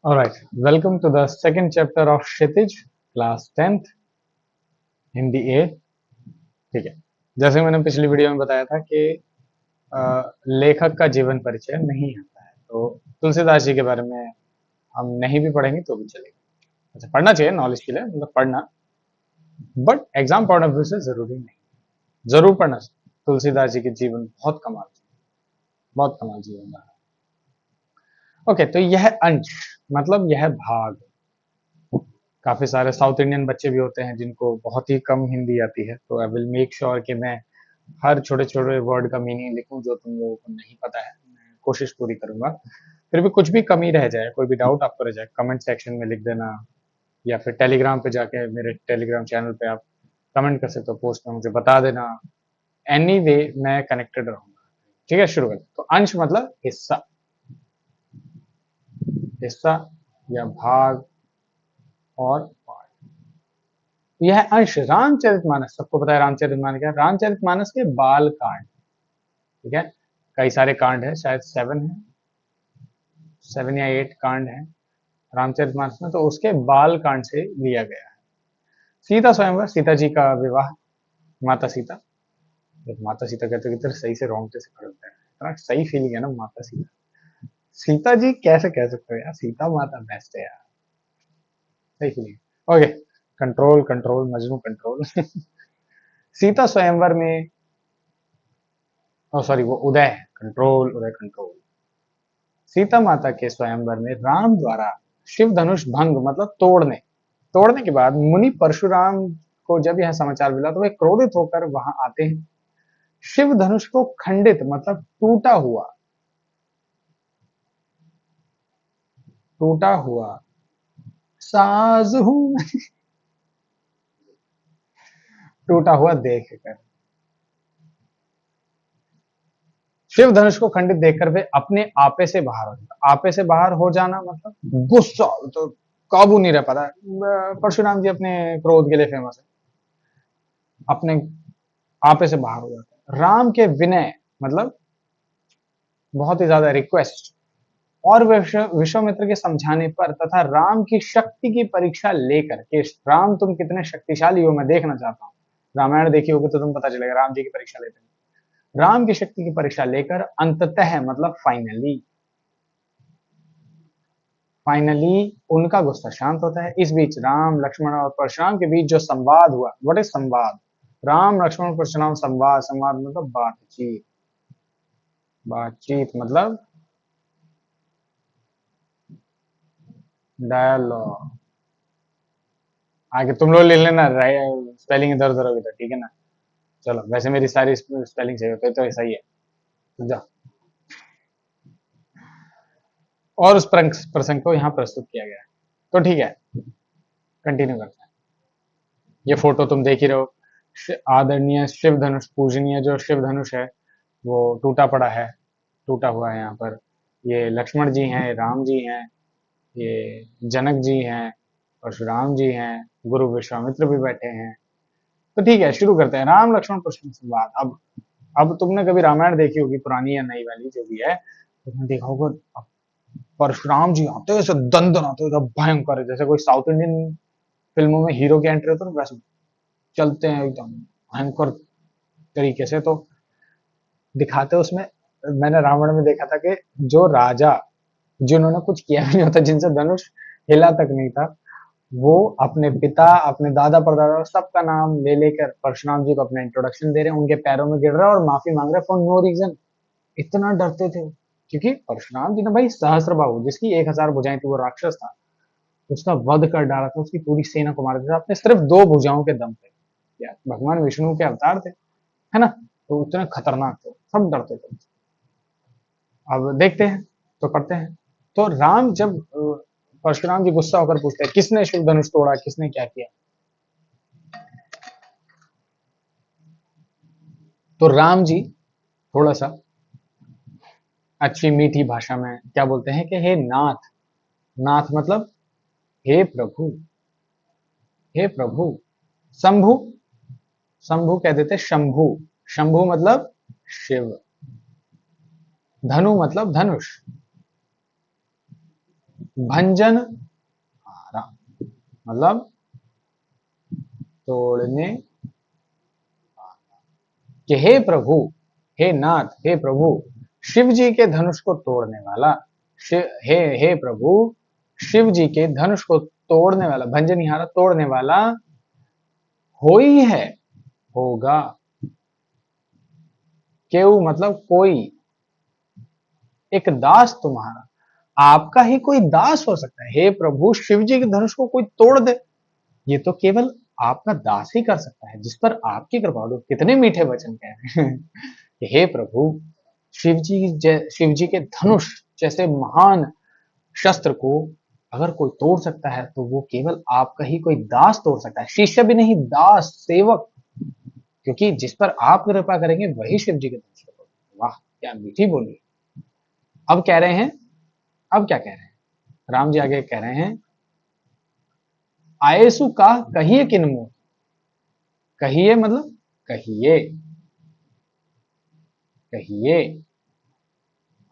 All right, welcome to the second chapter of Kshitij, class 10th, Hindi ए। ठीक है, जैसे मैंने पिछली वीडियो में बताया था कि लेखक का जीवन परिचय नहीं आता है, तो तुलसीदास जी के बारे में हम नहीं भी पढ़ेंगे तो भी चलेगा। अच्छा, पढ़ना चाहिए नॉलेज के लिए, मतलब पढ़ना, but exam point of view से जरूरी नहीं। जरूर पढ़ना चाहिए। तुलसीदास जी के जीवन बहुत कमाल जीवन रहा। ओके, तो यह अंश मतलब यह भाग, काफी सारे साउथ इंडियन बच्चे भी होते हैं जिनको बहुत ही कम हिंदी आती है, तो आई विल मेक श्योर कि मैं हर छोटे छोटे वर्ड का मीनिंग लिखूं जो तुम लोगों को नहीं पता है। मैं कोशिश पूरी करूंगा। फिर भी कुछ भी कमी रह जाए, कोई भी डाउट आपको रह जाए, कमेंट सेक्शन में लिख देना, या फिर टेलीग्राम पे जाके मेरे टेलीग्राम चैनल पे आप कमेंट कर सकते हो, पोस्ट में मुझे बता देना। एनी वे मैं कनेक्टेड रहूंगा। ठीक है, शुरू करते हैं। तो अंश मतलब हिस्सा, हिस्सा या भाग और पार्ट। यह अंश रामचरितमानस, सबको पता है रामचरितमानस क्या है? रामचरितमानस के बाल कांड। ठीक है, कई सारे कांड है, शायद 7 या 8 कांड है रामचरितमानस में, तो उसके बाल कांड से लिया गया है। सीता स्वयंवर, सीता जी का विवाह, माता सीता। जब माता सीता कहते कितने सही से रोंगटे से खड़े होते हैं, इतना सही फीलिंग है ना माता सीता। सीता जी कैसे कह सकते हो यार, सीता माता बेस्ट है यार, सही feeling. Okay, control control Majnu control. Sita स्वयंवर में, ओ सॉरी, वो उदय है, कंट्रोल उदय कंट्रोल। सीता माता के स्वयंवर में राम द्वारा शिव धनुष भंग मतलब तोड़ने के बाद मुनि परशुराम को जब यह समाचार मिला तो वे क्रोधित होकर वहां आते हैं। शिव धनुष को खंडित मतलब टूटा हुआ साज हूं टूटा हुआ देखकर, शिव धनुष को खंडित देखकर वे अपने आपे से बाहर हो जाता। आपे से बाहर हो जाना मतलब गुस्सा, तो काबू नहीं रह पाता। परशुराम जी अपने क्रोध के लिए फेमस है, अपने आपे से बाहर हो जाता है। राम के विनय मतलब बहुत ही ज्यादा रिक्वेस्ट और विश्वामित्र के समझाने पर तथा राम की शक्ति की परीक्षा लेकर कि राम तुम कितने शक्तिशाली हो मैं देखना चाहता हूँ। रामायण देखी होगी तो तुम पता चलेगा, राम जी की परीक्षा लेते हैं। राम की शक्ति की परीक्षा लेकर अंततः मतलब फाइनली उनका गुस्सा शांत होता है। इस बीच राम लक्ष्मण और परशुराम के बीच जो संवाद हुआ, व्हाट इज संवाद? राम लक्ष्मण परशुराम संवाद, संवाद मतलब बातचीत, बातचीत मतलब डायलॉग। आगे तुम लोग ले लेना, स्पेलिंग इधर उधर होगी तो ठीक है ना। चलो, वैसे मेरी सारी स्पेलिंग सही होती है तो ऐसा ही है, समझा। और उस प्रसंग को यहाँ प्रस्तुत किया गया है, तो ठीक है, कंटिन्यू करते हैं। ये फोटो तुम देख ही रहे हो, आदरणीय शिव धनुष, पूजनीय जो शिव धनुष है वो टूटा पड़ा है, टूटा हुआ है यहाँ पर। ये लक्ष्मण जी हैं, राम जी हैं, ये जनक जी हैं, परशुराम जी हैं, गुरु विश्वामित्र भी बैठे हैं। तो ठीक है, शुरू करते हैं। राम लक्ष्मण परशुराम संवाद। अब तुमने कभी रामायण देखी होगी, पुरानी या नई वाली जो भी है, तो तुमने देखा होगा अब परशुराम जी आते हैं, ऐसे दंदन आते हैं, भयंकर है, जैसे कोई साउथ इंडियन फिल्मों में हीरो की एंट्री होती है ना, वैसे चलते हैं एकदम भयंकर तरीके से। तो दिखाते उसमें, मैंने रावण में देखा था कि जो राजा, जिन्होंने कुछ किया भी नहीं होता, जिनसे धनुष हिला तक नहीं था, वो अपने पिता, अपने दादा परदादा सबका नाम ले लेकर परशुराम जी को अपना इंट्रोडक्शन दे रहे हैं, उनके पैरों में गिर रहा है और माफी मांग रहे हैं फॉर नो रीजन। इतना डरते थे, क्योंकि परशुराम जी ने भाई सहस्त्र जिसकी 1000 भुजाएं थी, वो राक्षस था, उसका वध कर डाला था, उसकी पूरी सेना को मार दिया था अपने सिर्फ 2 भुजाओं के दम पे। यार भगवान विष्णु के अवतार थे, है ना, तो उतने खतरनाक थे, सब डरते थे। अब देखते हैं, तो पढ़ते हैं। तो राम जब परशुराम जी गुस्सा होकर पूछते हैं किसने शिव धनुष तोड़ा, किसने क्या किया, तो राम जी थोड़ा सा अच्छी मीठी भाषा में क्या बोलते हैं कि हे नाथ, नाथ मतलब हे प्रभु, हे प्रभु। शंभु, शंभु कह देते शंभु, शंभु मतलब शिव, धनु मतलब धनुष, भंजन हारा मतलब तोड़ने, कि हे प्रभु, हे नाथ, हे प्रभु, शिव जी के धनुष को तोड़ने वाला, हे प्रभु, शिव जी के धनुष को तोड़ने वाला, भंजनिहारा तोड़ने वाला हो ही है, होगा। केऊ मतलब कोई, एक दास तुम्हारा, आपका ही कोई दास हो सकता है। हे प्रभु, शिव जी के धनुष को कोई तोड़ दे, ये तो केवल आपका दास ही कर सकता है, जिस पर आपकी कृपा हो। कितने मीठे वचन कह रहे हैं कि हे प्रभु, शिव जी के धनुष जैसे महान शस्त्र को अगर कोई तोड़ सकता है तो वो केवल आपका ही कोई दास तोड़ सकता है। शिष्य भी नहीं, दास, सेवक, क्योंकि जिस पर आप कृपा करेंगे वही शिव जी के धनुष को तोड़ेंगे। वाह, क्या मीठी बोली। अब कह रहे हैं, अब क्या कह रहे हैं राम जी, आगे कह रहे हैं, आयसु का कहिए किन मुंह, कहिए मतलब कहिए, कहिए,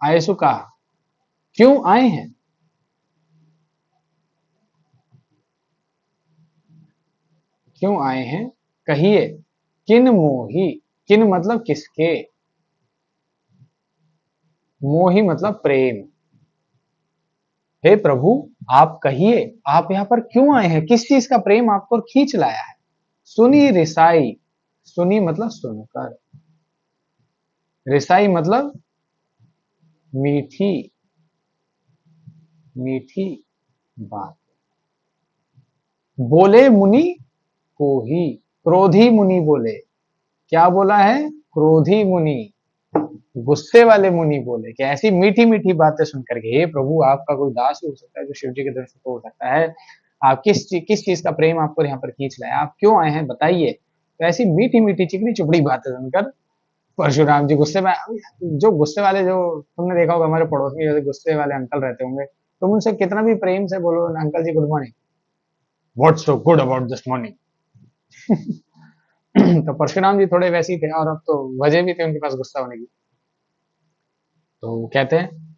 आयसु का क्यों आए हैं, क्यों आए हैं, कहिए किन मोही, किन मतलब किसके, मोही मतलब प्रेम। हे प्रभु, आप कहिए, आप यहां पर क्यों आए हैं, किस चीज का प्रेम आपको खींच लाया है। सुनी रिसाई, सुनी मतलब सुनकर, रिसाई मतलब मीठी, मीठी बात। बोले मुनि को ही, क्रोधी मुनि बोले, क्या बोला है, क्रोधी मुनि, गुस्से वाले मुनि बोले कि ऐसी मीठी मीठी बातें सुनकर के, हे प्रभु, आपका कोई दास हो सकता है जो शिव जी के दर्शन को हो सकता है, आप किस चीज का प्रेम आपको यहाँ पर खींच लाया, आप क्यों आए हैं बताइए। तो ऐसी मीठी मीठी चिकनी चुपड़ी बातें सुनकर परशुराम जी गुस्से में, जो गुस्से वाले, जो तुमने देखा होगा हमारे पड़ोस में जैसे गुस्से वाले अंकल रहते होंगे, तुम उनसे कितना भी प्रेम से बोलो, uncle ji good morning, what's so good about this morning. तो परशुराम जी थोड़े वैसे ही थे, और अब तो वजह भी थे उनके पास गुस्सा होने की। तो कहते हैं,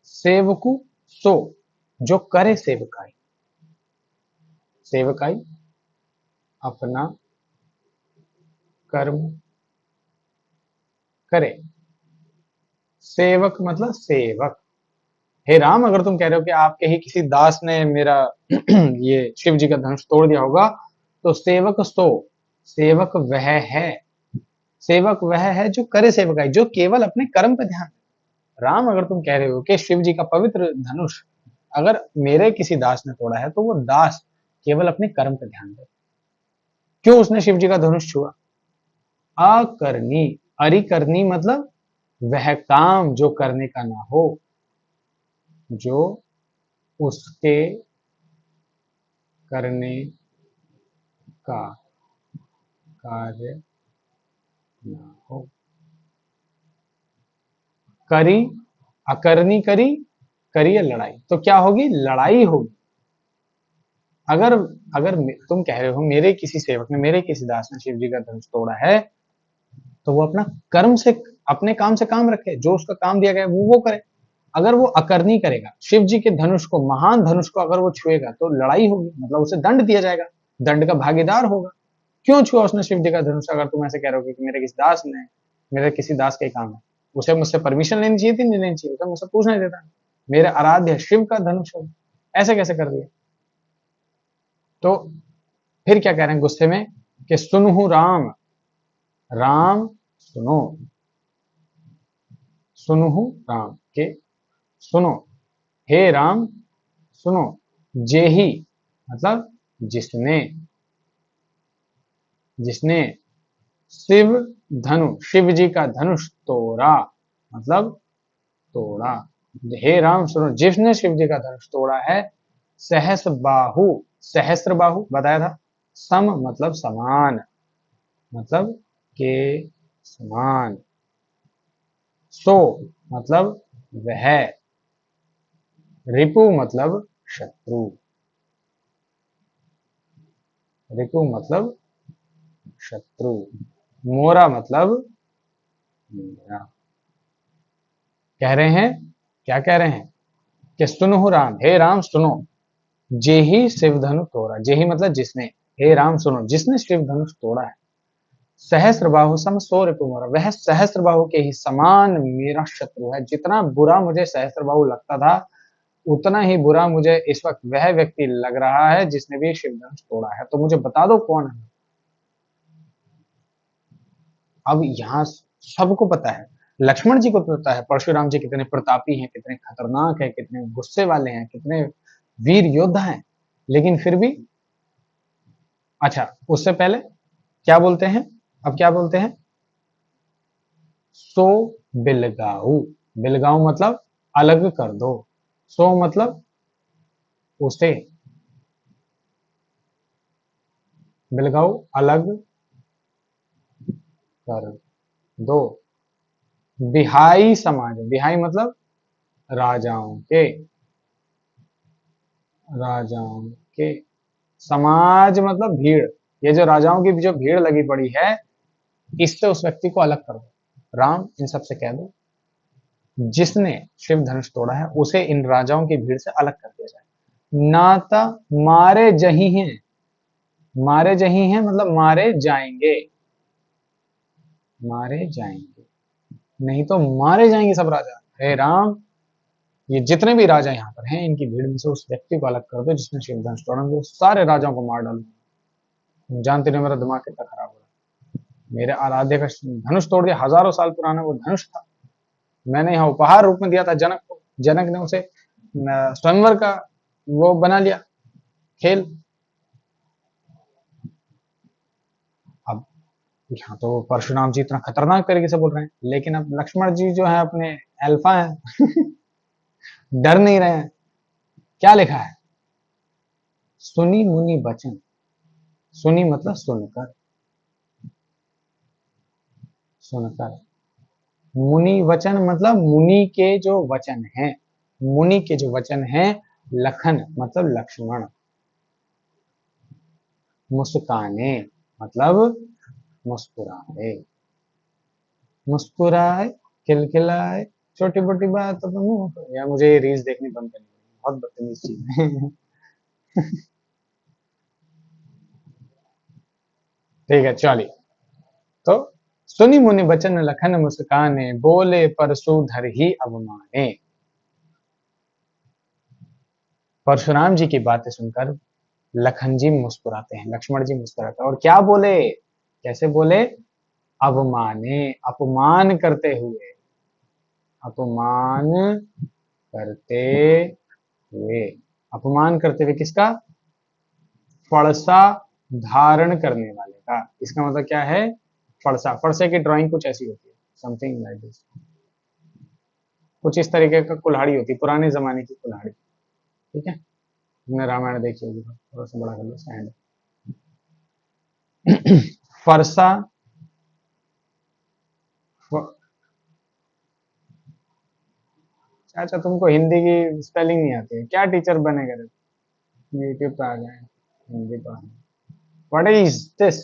सेवकु सो, जो करे सेवकाई, सेवकाई अपना कर्म करे, सेवक मतलब सेवक। हे राम, अगर तुम कह रहे हो कि आपके ही किसी दास ने मेरा ये शिव जी का धनुष तोड़ दिया होगा, तो सेवक सो, सेवक वह है, सेवक वह है जो करे सेवकाई, जो केवल अपने कर्म पे ध्यान। राम, अगर तुम कह रहे हो कि शिव जी का पवित्र धनुष अगर मेरे किसी दास ने तोड़ा है, तो वो दास केवल अपने कर्म पे ध्यान दे। क्यों उसने शिव जी का धनुष छुआ, अकरनी, अरिकरनी मतलब वह काम जो करने का ना हो, जो उसके करने का कार्य ना हो। करी, अकरनी करी, करी है लड़ाई, तो क्या होगी, लड़ाई होगी। अगर अगर तुम कह रहे हो मेरे किसी सेवक ने, मेरे किसी दास ने शिव जी का धनुष तोड़ा है, तो वो अपना कर्म से, अपने काम से काम रखे, जो उसका काम दिया गया है वो करे। अगर वो अकरनी करेगा, शिव जी के धनुष को, महान धनुष को अगर वो छुएगा, तो लड़ाई होगी, मतलब उसे दंड दिया जाएगा, दंड का भागीदार होगा। क्यों छुआ उसने शिव जी का धनुष, अगर तुम ऐसे कह रहे हो कि मेरे किसी दास ने, मेरे किसी दास का ही काम है, उसे मुझसे परमिशन लेनी चाहिए थी, नहीं लेनी चाहिए, उसे मुझसे पूछना ही देता, मेरे आराध्य शिव का धनुष हो, ऐसे कैसे कर दिया। तो फिर क्या कह रहे हैं गुस्से में, कि सुनहु राम, राम सुनो, सुनहु राम के सुनो, हे राम सुनो, जेही मतलब जिसने, जिसने शिव धनु, शिव जी का धनुष तोड़ा, मतलब तोड़ा। हे राम सुनो, जिसने शिव जी का धनुष तोड़ा है, सहस बाहु, सहस्त्र बाहु बताया था, सम मतलब समान, मतलब के समान, सो मतलब वह, रिपु मतलब शत्रु, रिपु मतलब शत्रु, मोरा मतलब मेरा। कह रहे हैं, क्या कह रहे हैं, कि सुनो राम, हे राम सुनो, जे ही शिव धनु तोड़ा, जे ही मतलब जिसने, हे राम सुनो, जिसने शिव धनुष तोड़ा है, सहस्त्र बाहु सम सौ रिपु मोरा, वह सहस्त्र बाहु के ही समान मेरा शत्रु है। जितना बुरा मुझे सहस्त्र बाहु लगता था, उतना ही बुरा मुझे इस वक्त वह व्यक्ति लग रहा है जिसने भी शिव धनुष तोड़ा है। तो मुझे बता दो कौन है। अब यहाँ सबको पता है, लक्ष्मण जी को पता है परशुराम जी कितने प्रतापी हैं, कितने खतरनाक हैं, कितने गुस्से वाले हैं, कितने वीर योद्धा हैं, लेकिन फिर भी अच्छा, उससे पहले क्या बोलते हैं, अब क्या बोलते हैं, सो बिलगाऊ, बिलगाऊ मतलब अलग कर दो, सो मतलब उसे, बिलगाऊ अलग कर दो, बिहाई समाज, बिहाई मतलब राजाओं के, राजाओं के, समाज मतलब भीड़, ये जो राजाओं की जो भीड़ लगी पड़ी है, इससे उस व्यक्ति को अलग कर दो। राम इन सबसे कह दो, जिसने शिव धनुष तोड़ा है उसे इन राजाओं की भीड़ से अलग कर दिया जाए। नाता मारे जही हैं, मारे जही हैं मतलब मारे जाएंगे, मारे जाएंगे, नहीं तो मारे जाएंगे सब राजा। हे राम, ये जितने भी राजा यहाँ पर हैं, इनकी भीड़ में से उस व्यक्ति को अलग कर दो जिसने शिव धनुष तोड़ा, मुझे सारे राजाओं को मार डालो। जानते नहीं मेरा दिमाग कितना खराब हो रहा है। मेरे आराध्य का धनुष तोड़ दिया, हजारों साल पुराना वो धनुष था, मैंने यहाँ उपहार रूप में दिया था जनक को, जनक ने उसे स्वयंवर का वो बना लिया खेल। अब यहाँ तो परशुराम जी इतना खतरनाक तरीके से बोल रहे हैं, लेकिन अब लक्ष्मण जी जो है अपने अल्फा है डर नहीं रहे हैं। क्या लिखा है, सुनी मुनि वचन, सुनी मतलब सुनकर, सुनकर, मुनि वचन मतलब मुनि के जो वचन हैं, मुनि के जो वचन हैं, लखन मतलब लक्ष्मण, मुस्काने मतलब मुस्कुराए, मुस्कुराए, खिलखिलाए, छोटी मोटी बात तो मुंह पर, यार मुझे ये रील्स देखनी बंद करनी पड़ेगी, बहुत बदतमीज चीज है ठीक है चलिए, तो सुनी मुनि बचन लखन मुस्काने, बोले परशुधर ही अवमाने। परशुराम जी की बातें सुनकर लखन जी मुस्कुराते हैं, लक्ष्मण जी मुस्कुराते हैं, और क्या बोले, कैसे बोले, अवमाने, अपमान करते हुए, अपमान करते हुए, अपमान करते हुए किसका, फड़सा धारण करने वाले का। इसका मतलब क्या है, फड़सा, फड़से की ड्राइंग कुछ ऐसी होती है, समथिंग लाइक दिस, कुछ इस तरीके का कुल्हाड़ी होती है, पुराने जमाने की कुल्हाड़ी, ठीक है, तुमने रामायण देखी होगी, थोड़ा सा बड़ा कर लो स्टैंड फरसा, अच्छा तुमको हिंदी की स्पेलिंग नहीं आती है क्या, टीचर बनेगा, यूट्यूब पे आ जाए हिंदी पढ़ाने। व्हाट इज दिस,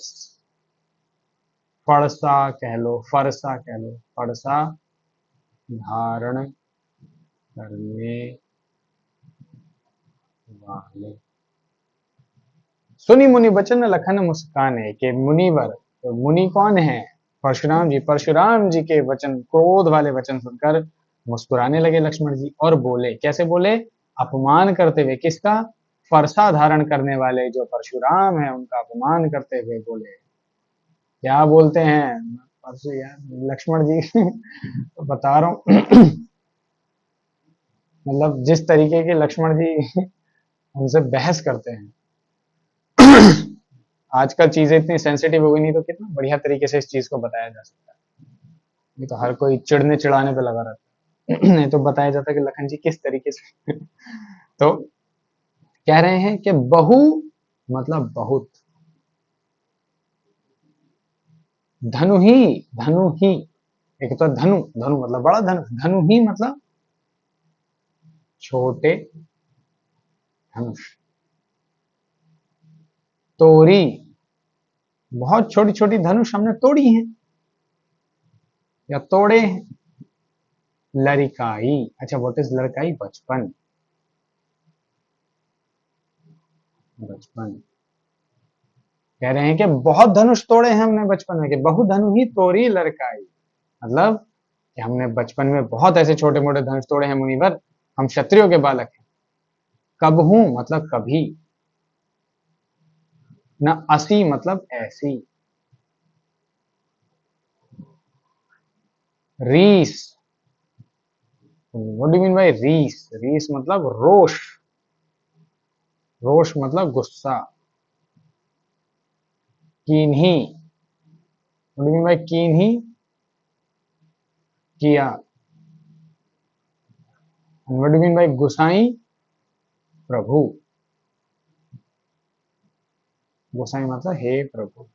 फरसा कह लो, फरसा कह लो, फरसा धारण करने वाले। सुनी मुनि बचन लखन मुस्काने, के मुनिवर, तो मुनि कौन है, परशुराम जी, परशुराम जी के वचन, क्रोध वाले वचन सुनकर मुस्कुराने लगे लक्ष्मण जी, और बोले, कैसे बोले, अपमान करते हुए, किसका, फरसा धारण करने वाले जो परशुराम है उनका अपमान करते हुए बोले। क्या बोलते हैं परशु यार, लक्ष्मण जी तो बता रहा हूँ मतलब जिस तरीके के लक्ष्मण जी उनसे बहस करते हैं आजकल चीजें इतनी सेंसिटिव हो गई, नहीं तो कितना बढ़िया तरीके से इस चीज को बताया जा सकता है, नहीं तो हर कोई चिढ़ने चिढ़ाने पे लगा रहता है नहीं तो बताया जाता है कि लखन जी किस तरीके से तो कह रहे हैं कि बहु मतलब बहुत, धनु ही, धनु ही, एक तो धनु, धनु मतलब बड़ा धनु, धनु ही मतलब छोटे धनुष, तोरी, बहुत छोटी छोटी धनुष हमने तोड़ी हैं या तोड़े हैं। लड़काई, अच्छा व्हाट इज लड़काई, बचपन, बचपन। कह रहे हैं कि बहुत धनुष तोड़े हैं हमने बचपन में, कि बहु धनु ही तोड़ी लड़काई। मतलब कि हमने बचपन में बहुत ऐसे छोटे मोटे धनुष तोड़े हैं मुनिवर, हम क्षत्रियों के बालक हैं। कब हूं मतलब कभी, न असी मतलब ऐसी, रीस। व्हाट डू मीन बाय रीस? रीस मतलब रोष, रोष मतलब गुस्सा। कीन्ही, व्हाट डू मीन बाय कीन्ही? किया। व्हाट डू मीन बाय गुसाई? प्रभु। गोसाई मतलब हे प्रभु।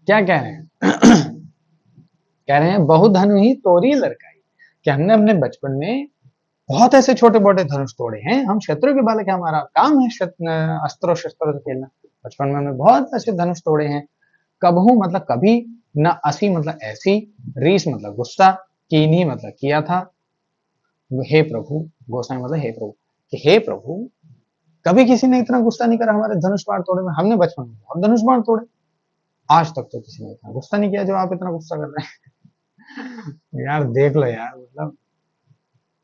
क्या कह रहे हैं? कह रहे हैं बहुधनु ही तोरी लड़काई, कि हमने अपने बचपन में बहुत ऐसे छोटे मोटे धनुष तोड़े हैं, हम शत्रु के बालक हैं, हमारा काम है अस्त्रों शस्त्रों से खेलना। बचपन में हमने बहुत ऐसे धनुष तोड़े हैं। कबहू मतलब कभी, न असी मतलब ऐसी, रीस मतलब गुस्सा, कीन्ही मतलब किया था, हे प्रभु, गोसाई मतलब हे प्रभु, कि हे प्रभु कभी किसी ने इतना गुस्सा नहीं करा हमारे धनुष बाण तोड़े में। हमने बचपन में बहुत धनुष बाण तोड़े, आज तक तो किसी ने इतना गुस्सा नहीं किया जो आप इतना गुस्सा कर रहे हैं। यार देख लो यार, मतलब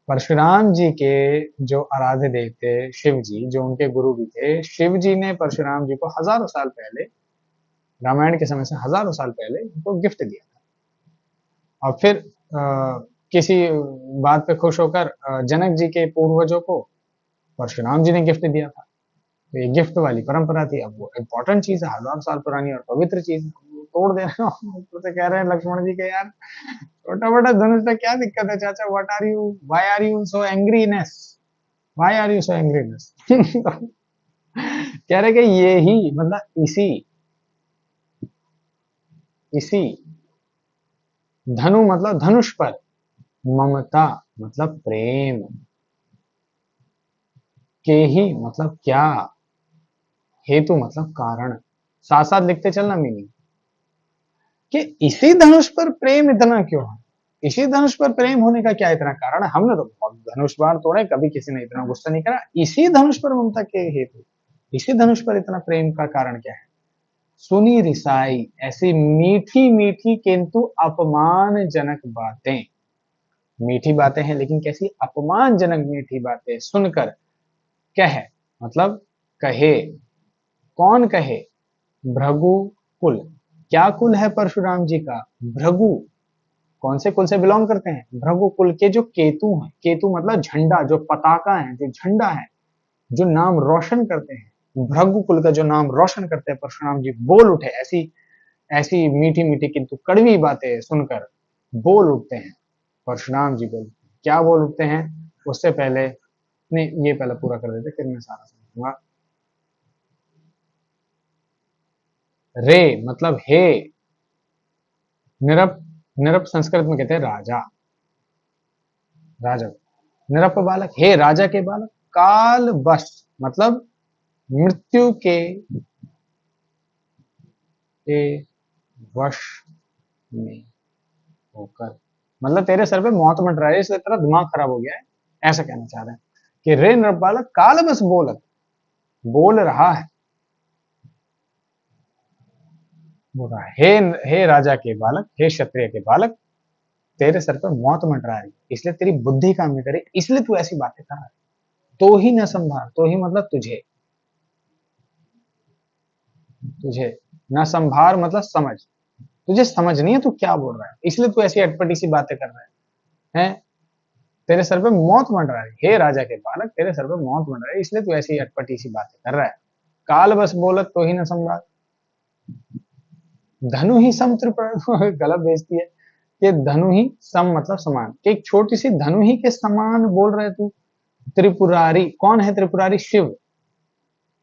परशुराम जी के जो आराध्य देव थे शिव जी, जो उनके गुरु भी थे, शिव जी ने परशुराम जी को हजारों साल पहले, रामायण के समय से हजारों साल पहले उनको गिफ्ट दिया था। और फिर किसी बात पे खुश होकर जनक जी के पूर्वजों को परशुराम जी ने गिफ्ट दिया था। तो ये गिफ्ट वाली परंपरा थी। अब वो इम्पोर्टेंट चीज है, हजार साल पुरानी और पवित्र चीज है, वो तोड़ दे रहे हो। ऊपर से कह रहे हैं लक्ष्मण जी के, यार छोटा मोटा धनुष में क्या दिक्कत है चाचा, why are you so angriness, why are you so angriness? कह रहे कि ये ही मतलब इसी, इसी धनु मतलब धनुष पर, ममता मतलब प्रेम, के ही मतलब क्या, हेतु मतलब कारण, साथ साथ लिखते चलना मीनिंग, कि इसी धनुष पर प्रेम इतना क्यों है, इसी धनुष पर प्रेम होने का क्या इतना कारण है? हमने तो बहुत धनुष बाण तोड़े, कभी किसी ने इतना गुस्सा नहीं करा, इसी धनुष पर ममता के हेतु, इसी धनुष पर इतना प्रेम का कारण क्या है? सुनी रिसाई ऐसी मीठी मीठी किंतु अपमानजनक बातें, मीठी बातें हैं लेकिन कैसी अपमानजनक मीठी बातें सुनकर, कह मतलब कहे, कौन कहे? भृगु कुल। क्या कुल है परशुराम जी का? भृगु। कौन से कुल से बिलोंग करते हैं? भृगु कुल के जो केतु हैं, केतु मतलब झंडा, जो पताका है, जो झंडा है, जो नाम रोशन करते हैं, भृगु कुल का जो नाम रोशन करते हैं परशुराम जी, बोल उठे ऐसी, ऐसी मीठी मीठी किंतु कड़वी बातें सुनकर बोल उठते हैं परशुराम जी। बोल, क्या बोल उठते हैं? उससे पहले नहीं, ये पहले पूरा कर देते फिर मैं सारा समझूंगा। रे मतलब हे, निरप, निरप संस्कृत में कहते हैं राजा, राजा, निरप बालक, हे राजा के बालक, काल बस मतलब मृत्यु के वश में होकर, मतलब तेरे सर पे मौत मंडरा है इसलिए तेरा दिमाग खराब हो गया है, ऐसा कहना चाह रहे हैं कि रे नृप बालक काल बस बोलत, बोल रहा है, बोल रहा है, हे राजा के बालक, हे क्षत्रिय के बालक, तेरे सर पर मौत मंडरा रही, इसलिए तेरी बुद्धि काम नहीं करे, इसलिए तू ऐसी बातें कर रहा है। तो ही न संभार, तो ही मतलब तुझे, तुझे न संभार मतलब समझ, तुझे समझ नहीं है तू क्या बोल रहा है, इसलिए तू ऐसी अटपटी सी बातें कर रहा है, हैं? तेरे सर पे मौत मंडरा रही, हे राजा के बालक तेरे सर पे मौत मंडरा रही, इसलिए तू ऐसी अटपटी सी बातें कर रहा है। काल बस बोलत तो ही न संभार, धनु ही सम त्रिपुरारी। गलत बेइज्जती है कि धनु ही सम मतलब समान, कि एक छोटी सी धनु ही के समान बोल रहे तू। त्रिपुरारी कौन है? त्रिपुरारी शिव,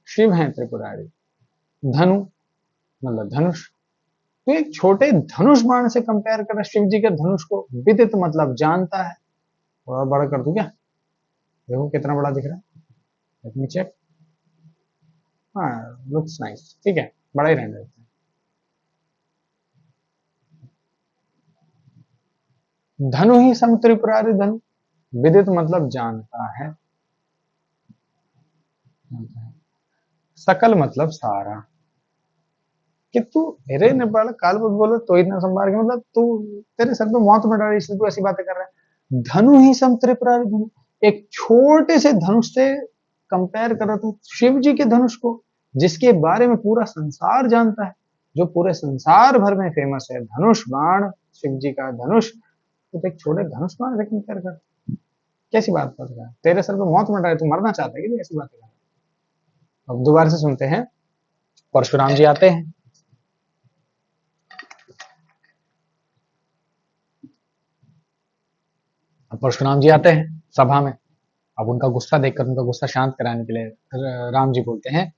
शिव है त्रिपुरारी। धनु मतलब धनुष, तो एक छोटे धनुष बाण से कंपेयर कर रहा शिव जी के धनुष को। विदित मतलब जानता है, थोड़ा बड़ा कर दूं क्या? देखो कितना बड़ा दिख रहा है, लेट मी चेक, हाँ लुक्स नाइस, ठीक है, बड़ा ही रहने देते हैं। धनु ही सम त्रिपुरारी धनु, विदित मतलब जानता है, जानता है। सकल मतलब सारा। कि तू अरे नेपाल काल मत बोलो तो इतना संभाल के, मतलब तू, तेरे सर पे मौत में डाली इसलिए तू ऐसी बातें कर रहा है। धनु ही सम त्रिपुरारी धनु, एक छोटे से धनुष से कंपेयर कर रहा तू शिव जी के धनुष को, जिसके बारे में पूरा संसार जानता है, जो पूरे संसार भर में फेमस है, धनुष बाण, शिव जी का धनुष, तो एक छोटे धनुष बाण से कंपेयर कर, कैसी बात कर रहा है? तेरे सर पे मौत में डाले, तू मरना चाहता है कि ऐसी बातें कर रहा है? अब दोबारा से सुनते हैं, परशुराम जी आते हैं। अब परशुराम जी आते हैं सभा में। अब उनका गुस्सा देखकर, उनका गुस्सा शांत कराने के लिए राम जी बोलते हैं,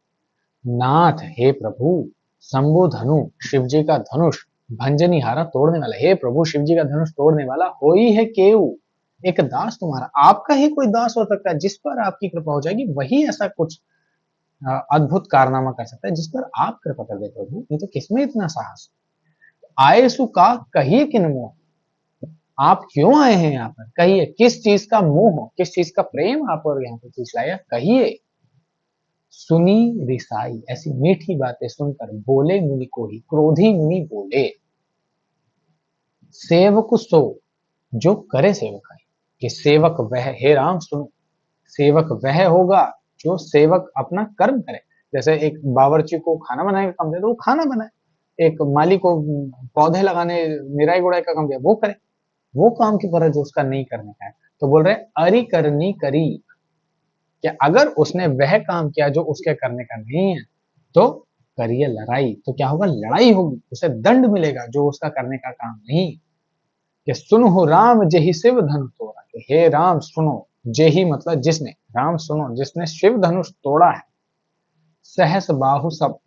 नाथ हे प्रभु, शंभु धनु शिव जी का धनुष भंजनिहारा तोड़ने वाला, हे प्रभु शिव जी का धनुष तोड़ने वाला हो ही है केऊ, एक दास तुम्हारा, आपका ही कोई दास हो सकता है जिस पर आपकी कृपा हो जाएगी, वही ऐसा कुछ अद्भुत कारनामा कर सकता है जिस पर आप कृपा कर दे प्रभु, नहीं तो किसमें इतना साहस? आए सु का कहिए किन मोह, आप क्यों आए हैं यहाँ पर, कहिए किस चीज का मोह, किस चीज का प्रेम आप और यहाँ पर पूछ लाया, कहिए। सुनी रिसाई, ऐसी मीठी बातें सुनकर बोले मुनि को ही, क्रोधी मुनि बोले, सेवक सो जो करे सेवकाई, कि सेवक वह, हे राम सुनो, सेवक वह होगा जो सेवक अपना कर्म करे। जैसे एक बावर्ची को खाना बनाने का काम दे तो वो खाना बनाए, एक माली को पौधे लगाने निराई गुड़ाई का काम दिया वो करे, वो काम की परत जो उसका नहीं करने का है। तो बोल रहे अरि करनी करी, कि अगर उसने वह काम किया जो उसके करने का नहीं है तो करिए लड़ाई, तो क्या होगा, लड़ाई होगी, उसे दंड मिलेगा जो उसका करने का काम नहीं। कि सुनो राम जेहि शिव धनुष तोड़ा, कि हे राम सुनो, जेहि मतलब जिसने, राम सुनो जिसने शिव धनुष तोड़ा है, सहस बाहु सब,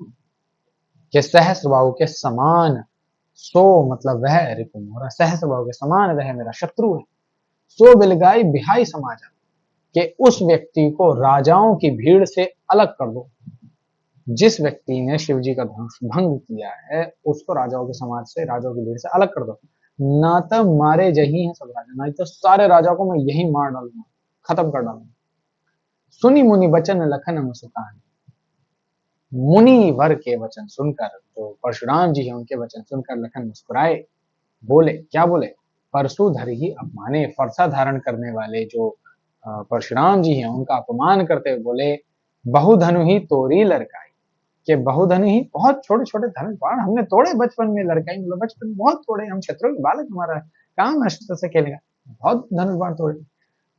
के सहस बाहु के समान, सो मतलब वह रिपु मोरा, सहस बाहु के समान वह मेरा शत्रु है, सो बिलगाई बिहाई समाजा, कि उस व्यक्ति को राजाओं की भीड़ से अलग कर दो, जिस व्यक्ति ने शिव जी का धनुष भंग किया है उसको राजाओं के समाज से, राजाओं की भीड़ से अलग कर दो, ना तो मारे जही हैं सब राजा, नहीं तो सारे राजाओं को मैं यही मार डालूंगा, खत्म कर डालूंगा। सुनी मुनि वचन लखन मुस्कान, मुनि वर के वचन सुनकर, जो परशुराम जी हैं उनके वचन सुनकर लखन मुस्कुराए, बोले, क्या बोले, परशु धर ही अपमाने, फरसा धारण करने वाले जो परशुराम जी हैं उनका अपमान करते हुए बोले, बहुधनु ही तोरी लड़काई, के बहुधनु ही, बहुत छोटे छोटे धनुष बाण हमने तोड़े बचपन में, लड़काई मतलब बचपन में बहुत तोड़े, हम क्षेत्रों के बालक, हमारा काम अस्त्र से खेलेगा, बहुत धनुष बाण तोड़े।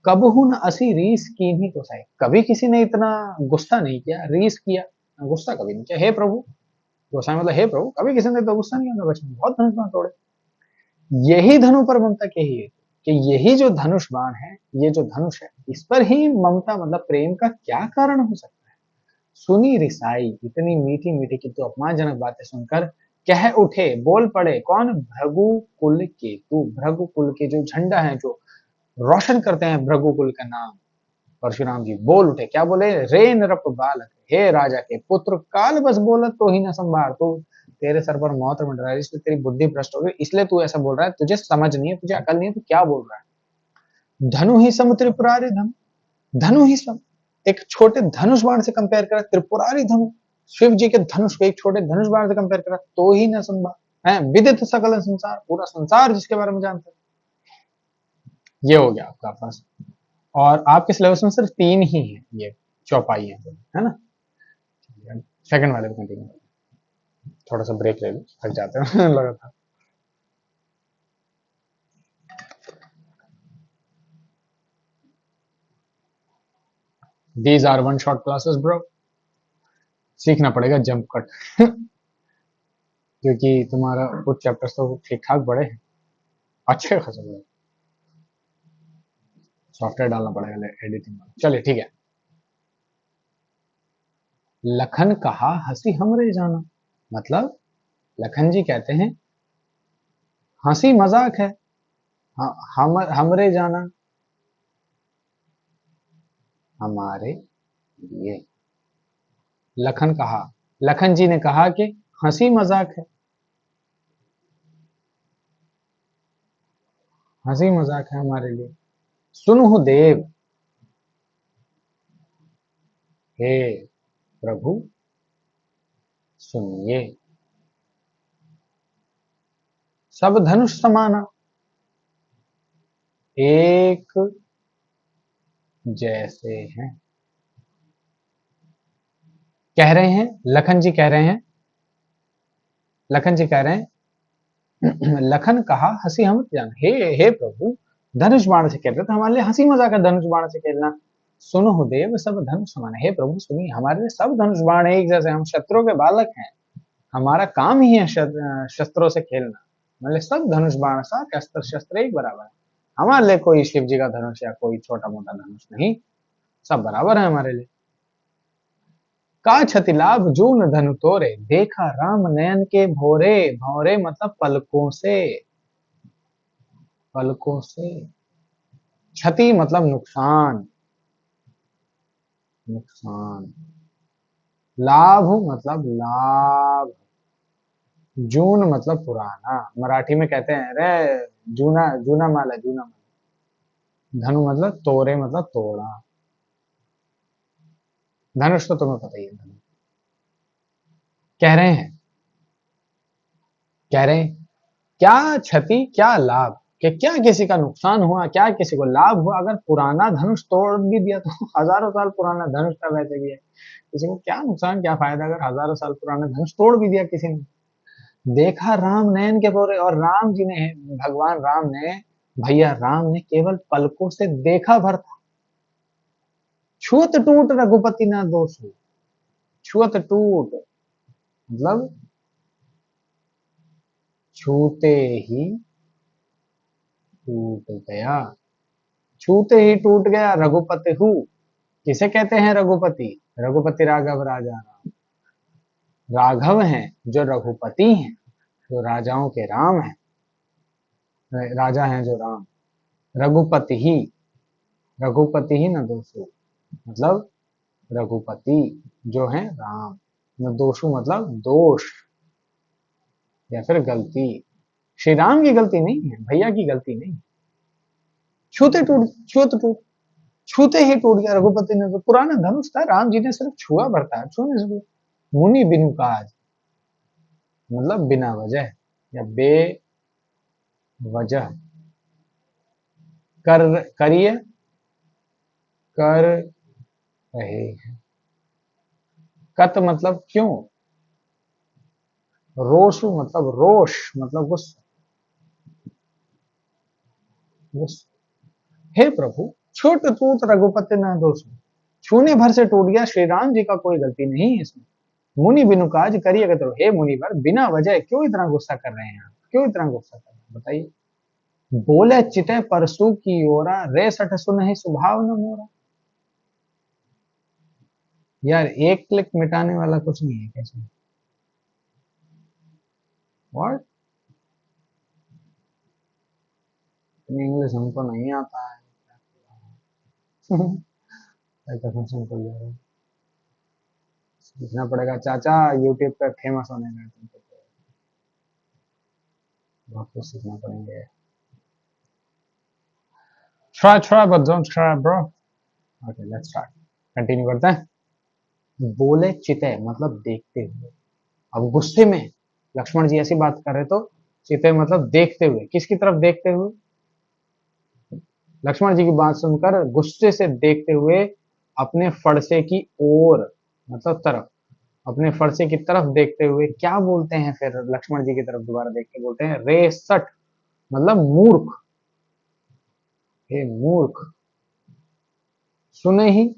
कबहू न असी रीस की ही तो सही, कभी किसी ने इतना गुस्सा नहीं किया, रीस किया, गुस्सा कभी नहीं किया, हे प्रभु, गोसाई मतलब हे प्रभु, कभी किसी ने तो गुस्सा नहीं किया, बचपन में बहुत धनुष बाण तोड़े। यही धनु पर ममता के ही है, कि यही जो धनुष बाण है, ये जो धनुष है, इस पर ही ममता मतलब प्रेम का क्या कारण हो सकता है। सुनी रिसाई, इतनी मीठी मीठी किंतु अपमानजनक बातें सुनकर कह उठे, बोल पड़े, कौन, भृगु कुल केतु, भृगु कुल के जो झंडा है, जो रोशन करते हैं भृगु कुल का नाम, परशुराम जी बोल उठे, क्या बोले, रे नृप बालक, हे राजा के पुत्र, काल बस बोलत तो ही न संभार, तो तेरे सर पर मौत मंडरा रहा है, इसलिए तेरी बुद्धि भ्रष्ट हो गई, इसलिए तू ऐसा बोल रहा है, तुझे समझ नहीं है, तुझे अकल नहीं है, तू क्या बोल रहा है। धनु ही सम त्रिपुरारी धनु, धनु ही सम, एक छोटे धनुष बाण से कंपेयर करा, त्रिपुरारी धनु, शिव जी के धनुष को एक छोटे धनुष बाण से कंपेयर करा, तो ही न संभार है, विदित सकल संसार, पूरा संसार जिसके बारे में जानते। ये हो गया आपका पास, और आपके सिलेबस में सिर्फ 3 ही है, ये चौपाई है ना। सेकंड वाले पे कंटिन्यू, थोड़ा सा ब्रेक ले लो, थक जाते हैं लगातार। These are one shot classes bro, सीखना पड़ेगा जंप कट क्योंकि तुम्हारा कुछ चैप्टर्स तो ठीक ठाक बड़े हैं, अच्छे खासे बड़े, सॉफ्टवेयर डालना पड़ेगा एडिटिंग में। चलिए ठीक है। लखन कहा हंसी हमरे जाना, मतलब लखन जी कहते हैं हंसी मजाक है, हमरे जाना, हमारे लिए। लखन कहा, लखन जी ने कहा कि हंसी मजाक है, हंसी मजाक है हमारे लिए। सुनहु देव, हे प्रभु सुनिए, सब धनुष समाना, एक जैसे हैं। कह रहे हैं, लखन जी कह रहे हैं, लखन जी कह रहे हैं, लखन कहा हंसी हम जान, हे हे प्रभु, धनुष बाण से खेल रहे तो हमारे लिए हंसी मजाक है धनुष बाण से खेलना। सुनो हो देव, सब धनुष समान है। हे प्रभु सुनिए, हमारे लिए सब धनुष बाण एक जैसे, हम शत्रुओं के बालक हैं, हमारा काम ही है शस्त्रों से खेलना। मतलब सब धनुष बाण सारे अस्त्र शस्त्र एक बराबर है। हमारे लिए कोई शिव जी का धनुष या कोई छोटा मोटा धनुष नहीं, सब बराबर है हमारे लिए। का छति लाभ जून धनु तोरे, देखा राम नयन के भोरे। भौरे मतलब पलकों से, पलकों से। क्षति मतलब नुकसान, नुकसान। लाभ मतलब लाभ। जून मतलब पुराना, मराठी में कहते हैं रे जूना, जूना माल है, जूना माल। धनु मतलब तोरे, मतलब तोड़ा। धनुष तो तुम्हें पता ही है। धनु कह रहे हैं, कह रहे हैं क्या क्षति क्या लाभ, कि क्या किसी का नुकसान हुआ, क्या किसी को लाभ हुआ अगर पुराना धनुष तोड़ भी दिया तो। हजारों साल पुराना धनुष था वैसे भी है, किसी को क्या नुकसान क्या फायदा अगर हजारों साल पुराना धनुष तोड़ भी दिया किसी ने। देखा राम नयन के भोरे, और राम जी ने, भगवान राम ने, भैया राम ने केवल पलकों से देखा भर था। छुअत टूट रघुपति ना दोषु, छुअत टूट मतलब छूते ही टूट गया, छूते ही टूट गया रघुपति हूँ। किसे कहते हैं रघुपति? रघुपति राघव राजा राम, राघव हैं जो रघुपति हैं, जो राजाओं के राम हैं, राजा हैं जो राम। रघुपति ही, रघुपति ही न दोषु मतलब रघुपति जो है राम, न दोषु मतलब दोष या फिर गलती। श्री राम की गलती नहीं है, भैया की गलती नहीं। छूते टूट, छूत टूट, छूते ही टूट गया रघुपति ने, तो पुराना धनुष था, राम जी ने सिर्फ छुआ भरता है, छूने से। मुनि बिनु काज मतलब बिना वजह या बेवजह। कर करिए, कर रहे हैं। कत मतलब क्यों, रोषु मतलब रोष, मतलब गुस्सा, गुस्सा। हे प्रभु, छोट टूट रघुपति ना दोष, छूने भर से टूट गया, श्री राम जी का कोई गलती नहीं है इसमें। मुनि बिनु काज करिएगा तो, हे मुनिवर बिना वजह क्यों इतना गुस्सा कर रहे हैं आप, क्यों इतना गुस्सा कर रहे हैं बताइए। बोले चिते परसू की ओरा, रे सठ सुन ही स्वभाव न मोरा। यार एक क्लिक मिटाने वाला कुछ नहीं है कैसे, व्हाट, इंग्लिश हमको नहीं आता है। कसम से निकल जा रहा है, सीखना पड़ेगा चाचा, यूट्यूब पे फेमस होने का तुमको तो बहुत कुछ सीखना पड़ेंगे। try but don't try bro। okay let's start, continue करते हैं। बोले चिते मतलब देखते हुए, अब गुस्से में लक्ष्मण जी ऐसी बात कर रहे तो चिते मतलब देखते हुए, किसकी तरफ देखते हुए, लक्ष्मण जी की बात सुनकर गुस्से से देखते हुए अपने फरसे की ओर मतलब तरफ, अपने फरसे की तरफ देखते हुए क्या बोलते हैं फिर, लक्ष्मण जी की तरफ दोबारा देख के बोलते हैं रे सठ मतलब मूर्ख, हे मूर्ख। सुने ही,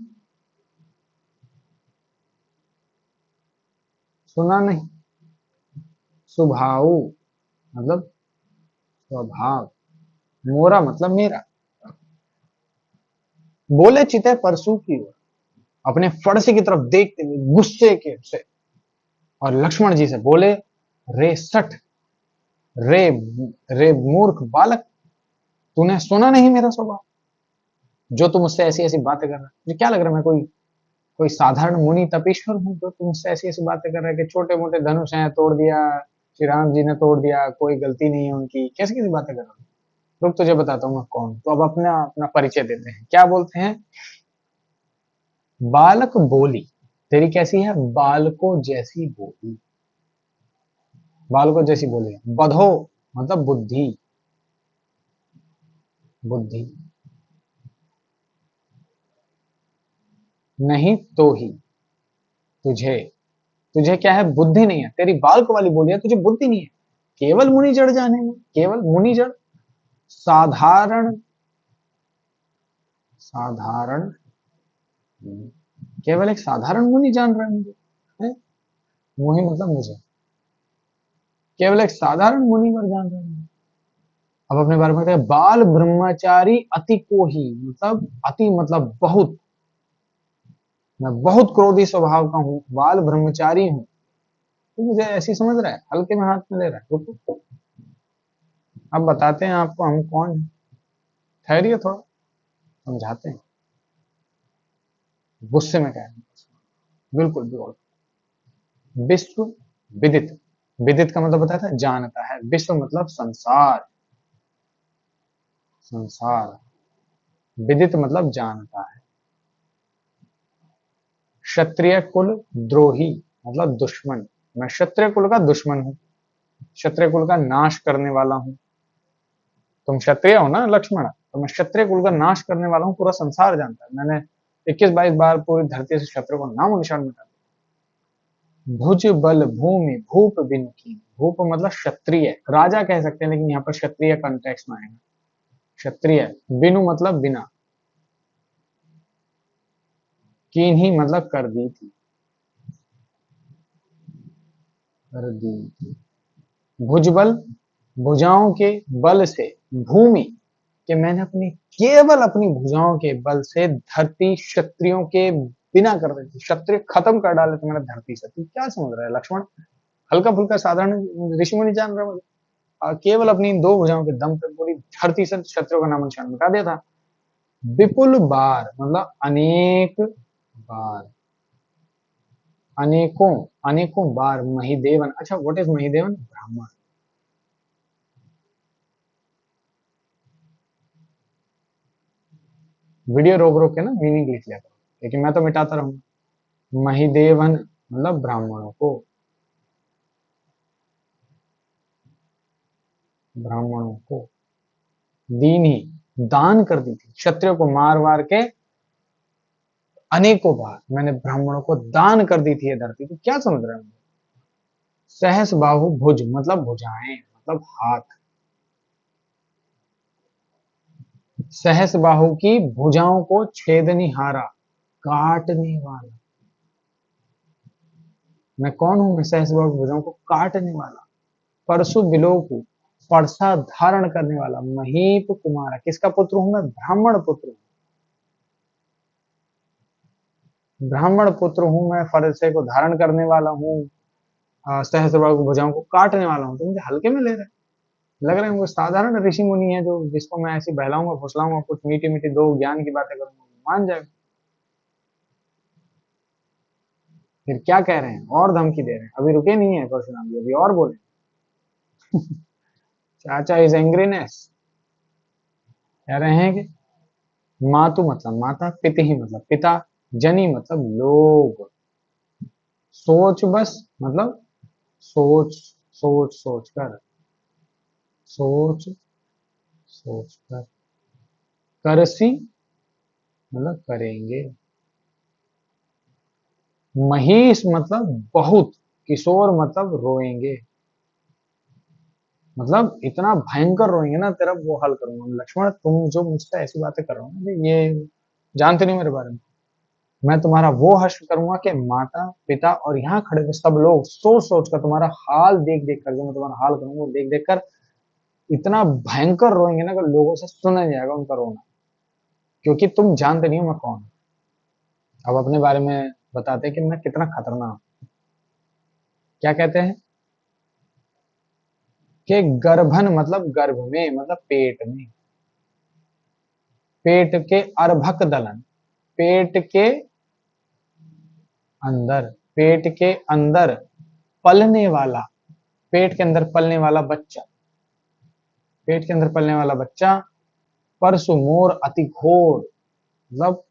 सुना नहीं। स्वभाव मतलब स्वभाव, मोरा मतलब मेरा। बोले चिते परसू की ओर, अपने फरसे की तरफ देखते हुए गुस्से के से, और लक्ष्मण जी से बोले रे सठ, रे रे मूर्ख बालक, तूने सुना नहीं मेरा स्वभाव, जो तुम मुझसे ऐसी ऐसी बातें कर रहा है। मुझे क्या लग रहा है मैं कोई कोई साधारण मुनि तपीश्वर हूँ जो तुम मुझसे ऐसी ऐसी बातें कर रहे हैं कि छोटे मोटे धनुष हैं तोड़ दिया, श्री राम जी ने तोड़ दिया, कोई गलती नहीं है उनकी, कैसी कैसी बातें कर रहे हो। रुक तुझे बताता हूँ मैं कौन। तो अब अपना अपना परिचय देते हैं, क्या बोलते हैं। बालक बोली, तेरी कैसी है, बालकों जैसी बोली। बालकों जैसी बोली है। बधो मतलब बुद्धि, बुद्धि। नहीं तो ही, तुझे, तुझे क्या है, बुद्धि नहीं है, तेरी बालक वाली बोली है, तुझे बुद्धि नहीं है, केवल मुनि जड़ जाने में, केवल मुनि जड़, साधारण, साधारण, केवल एक साधारण मुनि जान रहा है मुझे, है? मुहि मतलब मुझे, केवल एक साधारण मुनि पर जान रहा है। अब अपने बारे में कहते हैं बाल ब्रह्मचारी अति को ही, मतलब अति मतलब बहुत, मैं बहुत क्रोधी स्वभाव का हूँ, बाल ब्रह्मचारी हूँ। तो मुझे ऐसी समझ रहा है, हल्के में हाथ में ले रहा है। रुको, अब बताते हैं आपको हम कौन है, ठहरिए थोड़ा, समझाते हैं। गुस्से में कह रहे हैं, बिल्कुल बिल्कुल। विश्व विदित, विदित का मतलब बताया था जानता है, विश्व मतलब संसार, संसार, विदित मतलब जानता है। क्षत्रिय कुल द्रोही मतलब दुश्मन, मैं क्षत्रिय कुल का दुश्मन हूं, क्षत्रिय कुल का नाश करने वाला हूं। तुम क्षत्रिय हो ना लक्ष्मण, तो मैं क्षत्रिय कुल का नाश करने वाला हूँ, पूरा संसार जानता है। मैंने 21-22 बार पूरी धरती से क्षत्रिय को नामो निशान मिटा दिया। भुज बल भूमि भूप बिन की, भूप मतलब क्षत्रिय, राजा कह सकते हैं, लेकिन यहाँ पर क्षत्रिय कॉन्टेक्स्ट में आएगा। क्षत्रिय, बिनु मतलब बिना, कीन ही मतलब कर दी थी, कर दी थी। भुजबल, भुजाओं के बल से, भूमि कि मैंने अपनी, केवल अपनी भुजाओं के बल से धरती क्षत्रियों के बिना कर देती, क्षत्रिय खत्म कर डाले तो मैंने धरती से। तू क्या समझ रहा है लक्ष्मण, हल्का फुल्का साधारण ऋषि मुनि जान रहा है मुझे। केवल अपनी दो भुजाओं के दम पे पूरी धरती से क्षत्रियों का नाम निशान मिटा दिया था। विपुल बार मतलब अनेक बार, अनेकों, अनेकों बार महिदेवन, अच्छा व्हाट इज महिदेवन, ब्राह्मण। वीडियो रोक रोक के ना मीनिंग लिख लिया करो, लेकिन मैं तो मिटाता रहूंगा। महिदेवन मतलब ब्राह्मणों को, ब्राह्मणों को, दीन ही दान कर दी थी, क्षत्रियो को मार वार के अनेकों बार मैंने ब्राह्मणों को दान कर दी थी ये धरती। तो क्या समझ रहे हैं। सहस बाहु भुज मतलब भुजाएं मतलब हाथ, सहस बाहु की भुजाओं को छेदनिहारा, काटने वाला। मैं कौन हूं, मैं सहस बाहु की भुजाओं को काटने वाला। परशु बिलोकु, परसा धारण करने वाला। महीप कुमार, किसका पुत्र हूं मैं, ब्राह्मण पुत्र हूं, ब्राह्मण पुत्र हूं मैं, फरसे को धारण करने वाला हूँ, सहस्त्र भुजाओं को काटने वाला हूँ। तो मुझे हल्के में ले रहे हैं, लग रहा है वो साधारण ऋषि मुनि है, जो जिसको मैं ऐसे बहलाऊंगा फुसलाऊंगा, कुछ मीठी मीठी दो ज्ञान की बातें करूंगा, मान जाएगा। फिर क्या कह रहे हैं, और धमकी दे रहे हैं, अभी रुके नहीं है परशुराम जी, अभी और बोले। चाचा इज एंग्रीनेस, कह रहे हैं कि मातु मतलब माता, पिति ही मतलब पिता, जनी मतलब लोग, सोच बस मतलब सोच, सोच सोच कर, सोच सोच कर, करसी मतलब करेंगे, महीष मतलब बहुत, किशोर मतलब रोएंगे, मतलब इतना भयंकर रोएंगे ना तेरा वो हाल करूंगा। लक्ष्मण तुम जो मुझसे ऐसी बातें कर रहे हो ना, ये जानते नहीं मेरे बारे में, मैं तुम्हारा वो हश्र करूंगा कि माता पिता और यहाँ खड़े हुए सब लोग सोच सोच कर, तुम्हारा हाल देख देख कर, जो मैं तुम्हारा हाल करूंगा वो देख देख कर इतना भयंकर रोएंगे ना कि लोगों से सुना नहीं जाएगा उनका रोना, क्योंकि तुम जानते नहीं हो मैं कौन हूं। अब अपने बारे में बताते हैं कि मैं कितना खतरनाक, क्या कहते हैं कि गर्भन मतलब गर्भ में मतलब पेट में, पेट के अर्भक दलन, पेट के अंदर, पेट के अंदर पलने वाला, पेट के अंदर पलने वाला बच्चा, पेट के अंदर पलने वाला बच्चा। परसु मोर अति घोर मतलब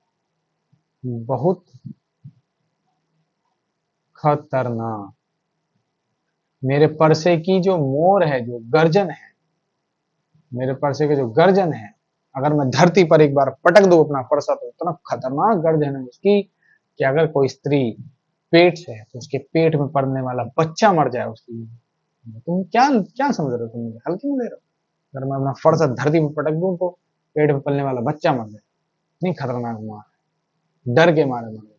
बहुत खतरनाक, मेरे परसे की जो मोर है, जो गर्जन है, मेरे परसे का जो गर्जन है, अगर मैं धरती पर एक बार पटक दूं अपना परसा तो इतना खतरनाक गर्जन है उसकी कि अगर कोई स्त्री पेट से है तो उसके पेट में पड़ने वाला बच्चा मर जाए उसकी। तुम क्या क्या समझ रहे हो, तुम मुझे हल्के में ले रहे हो? अगर मैं अपना फरसा धरती में पटक दूं तो पेट में पलने वाला बच्चा मर जाए, इतनी खतरनाक मार है, डर के मारे मर जाए।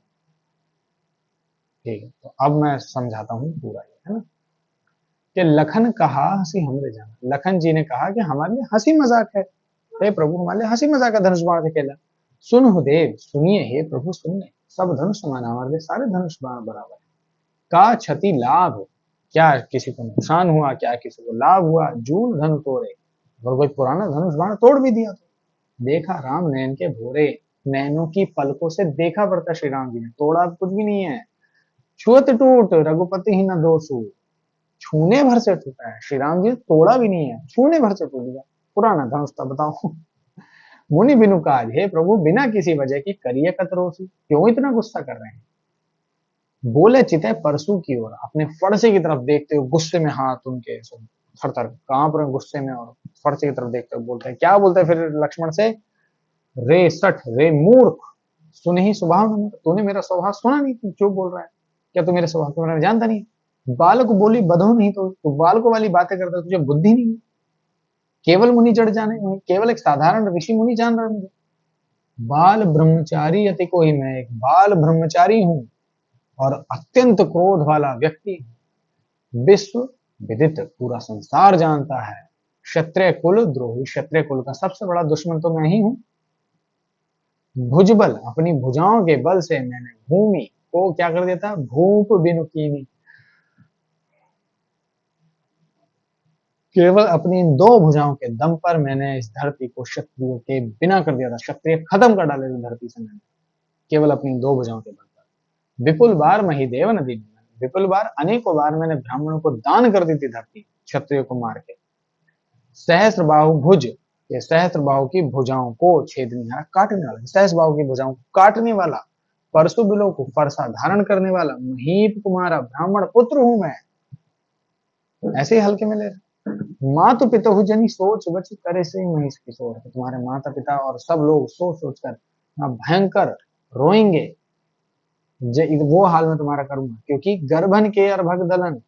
ठीक है, तो अब मैं समझाता हूँ पूरा ये, है ना। कि लखन कहा हंसी हमरे जाना, लखन जी ने कहा कि हमारे लिए हंसी मजाक है, हे प्रभु हमारे लिए हंसी मजाक का धनुष बाण खेला। सुन हो देव सुनिए, हे प्रभु सुनिए, सब धनुष समान है, हमारे लिए सारे धनुष बाण बराबर है। का क्षति लाभ, क्या किसी को नुकसान हुआ, क्या किसी को लाभ हुआ, जूल धनु तोड़े, और कोई पुराना धनुष बाण तोड़ भी दिया तो देखा राम नयन के भोरे, नैनों की पलकों से देखा पड़ता श्री राम जी ने, तोड़ा कुछ भी नहीं है। छुअत टूट रघुपति ही न दोषु, छूने भर से टूटा है, श्री राम जी ने तोड़ा भी नहीं है, छूने भर से टूट गया, पुराना धनुष था, बताओ। मुनि बिनु काज, हे प्रभु बिना किसी वजह की करिए कतरोसी, क्यों इतना गुस्सा कर रहे हैं। बोले चिते परसू की ओर, अपने फरसे की तरफ देखते हुए गुस्से में हाथ उनके थर थर कांप रहे गुस्से में, और फरसे की तरफ देखते हुए बोलते हैं, क्या बोलते हैं फिर लक्ष्मण से, रे सठ रे मूर्ख, सुन ही स्वभाव न, तूने मेरा स्वभाव सुना नहीं, तू क्यों बोल रहा है, क्या तू मेरे स्वभाव के बारे में जानता नहीं। बालक बोली बधो नहीं, तो बालकों वाली बातें करता है, तुझे बुद्धि नहीं है। केवल मुनि जड़ जाने, केवल एक साधारण ऋषि मुनि जान रहा है मुझे। बाल ब्रह्मचारी अति को ही, मैं एक बाल ब्रह्मचारी हूँ और अत्यंत क्रोध वाला व्यक्ति हूँ। विश्व विदित, पूरा संसार जानता है, क्षत्रिय कुल द्रोही, क्षत्रिय कुल का सबसे बड़ा दुश्मन तो मैं ही हूँ। भुजबल, अपनी भुजाओं के बल से मैंने भूमि को क्या कर देता, भूप बिनु कीनी, केवल अपनी इन दो भुजाओं के दम पर मैंने इस धरती को क्षत्रियों के बिना कर दिया था, क्षत्रिय खत्म कर डाले थे धरती से मैंने, केवल अपनी दो भुजाओं के बल पर। विपुल बार महिदेव नदी, विपुल बार अनेकों बार मैंने ब्राह्मणों को दान कर दी थी धरती, क्षत्रियों को मार के। सहस्त्र बाहु भुज, ये सहस्त्र बाहु की भुजाओं को छेदने काटने वाला, सहस्त्र बाहु की भुजाओं को काटने वाला, परशु बिलों को फरसा धारण करने वाला, महीप कुमारा ब्राह्मण पुत्र हूं मैं, ऐसे ही हल्के में ले। मातु पिता जनी सोच बच करे से महिष किशोर, तुम्हारे माता पिता और सब लोग सोच सोच कर भयंकर रोएंगे, वो हाल में तुम्हारा करूंगा, क्योंकि गर्भन के अर्भक दलन,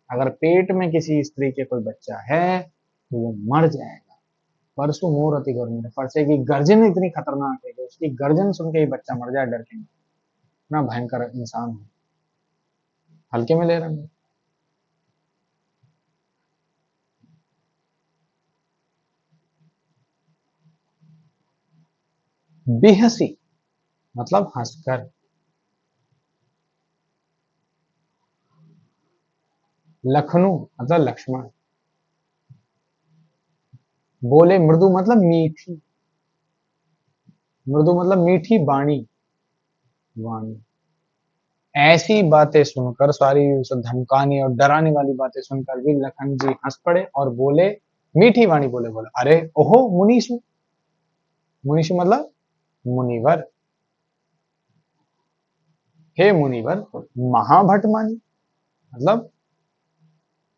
अगर पेट में किसी स्त्री के कोई बच्चा है तो वो मर जाएगा। परसों मोर अति गौर, मेरे फरसे की गर्जन इतनी खतरनाक है कि उसकी गर्जन सुन के ही बच्चा मर जाए डर के, इतना भयंकर इंसान है। हल्के में ले रहे हैं। बेहसी मतलब हंसकर, लखनऊ मतलब लक्ष्मण, बोले मृदु मतलब मीठी, मृदु मतलब मीठी वाणी, वाणी। ऐसी बातें सुनकर, सारी धमकाने और डराने वाली बातें सुनकर भी लखन जी हंस पड़े और बोले, मीठी वाणी बोले, बोले अरे ओहो मुनीषु, मुनीषु मतलब मुनिवर, हे मुनिवर, महाभट मानी मतलब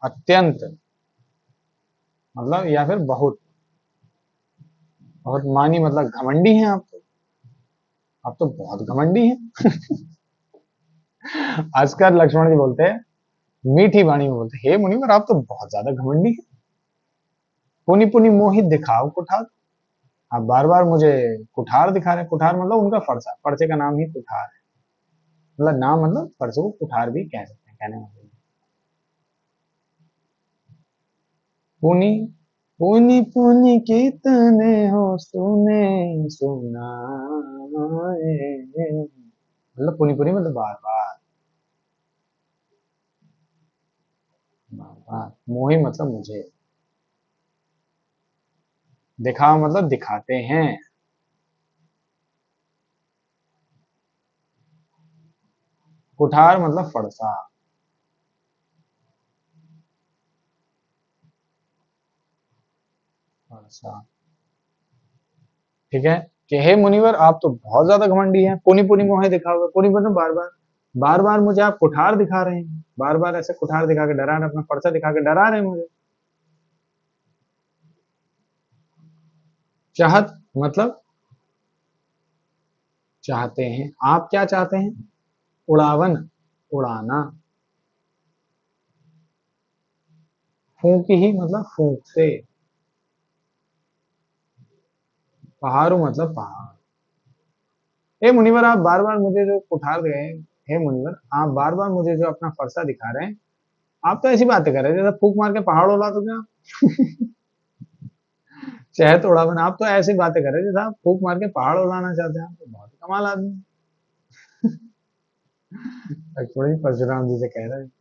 अत्यंत, मतलब या फिर बहुत, बहुत मानी मतलब घमंडी हैं आप तो बहुत घमंडी हैं। आजकल लक्ष्मण जी बोलते हैं, मीठी वाणी में बोलते, हे मुनिवर आप तो बहुत ज्यादा घमंडी हैं, पुनि पुनि मोहित दिखाओ कुठार, आप बार बार मुझे कुठार दिखा रहे हैं। कुठार मतलब उनका फरसा, फरसे का नाम ही कुठार है, मतलब नाम मतलब फरसे को कुठार भी कह सकते हैं, कहने वाले। पुनि पुनि पुनि कितने हो सुने सुनाए, मतलब पुनि पुनि मतलब बार बार, बार बार। मोहि मतलब मुझे, दिखाओ मतलब दिखाते हैं, कुठार मतलब फरसा, फरसा। ठीक है, कि हे मुनिवर आप तो बहुत ज्यादा घमंडी हैं, पुनि पुनि मोहे दिखाओगे, पुनि पुनि बार बार, बार बार मुझे आप कुठार दिखा रहे हैं, बार बार ऐसे कुठार दिखा के डरा रहे हैं, अपना फरसा दिखा के डरा रहे हैं मुझे। चाहत मतलब चाहते हैं, आप क्या चाहते हैं? उड़ावन, उड़ाना। फूंक ही मतलब फूंक से। पहाड़ू मतलब पहाड़। हे मुनिवर, आप बार बार मुझे जो कुठार गए, हे मुनिवर आप बार बार मुझे जो अपना फरसा दिखा रहे हैं, आप तो ऐसी बातें कर रहे हैं जैसे फूक मार के पहाड़ उड़ा दोगे आप। शहद उड़ावन, आप तो ऐसी बातें कर रहे हैं जैसे आप फूक मार के पहाड़ उड़ाना चाहते हैं, आप तो बहुत कमाल आदमी हैं। एक्चुअली परशुराम जी से कह रहे हैं,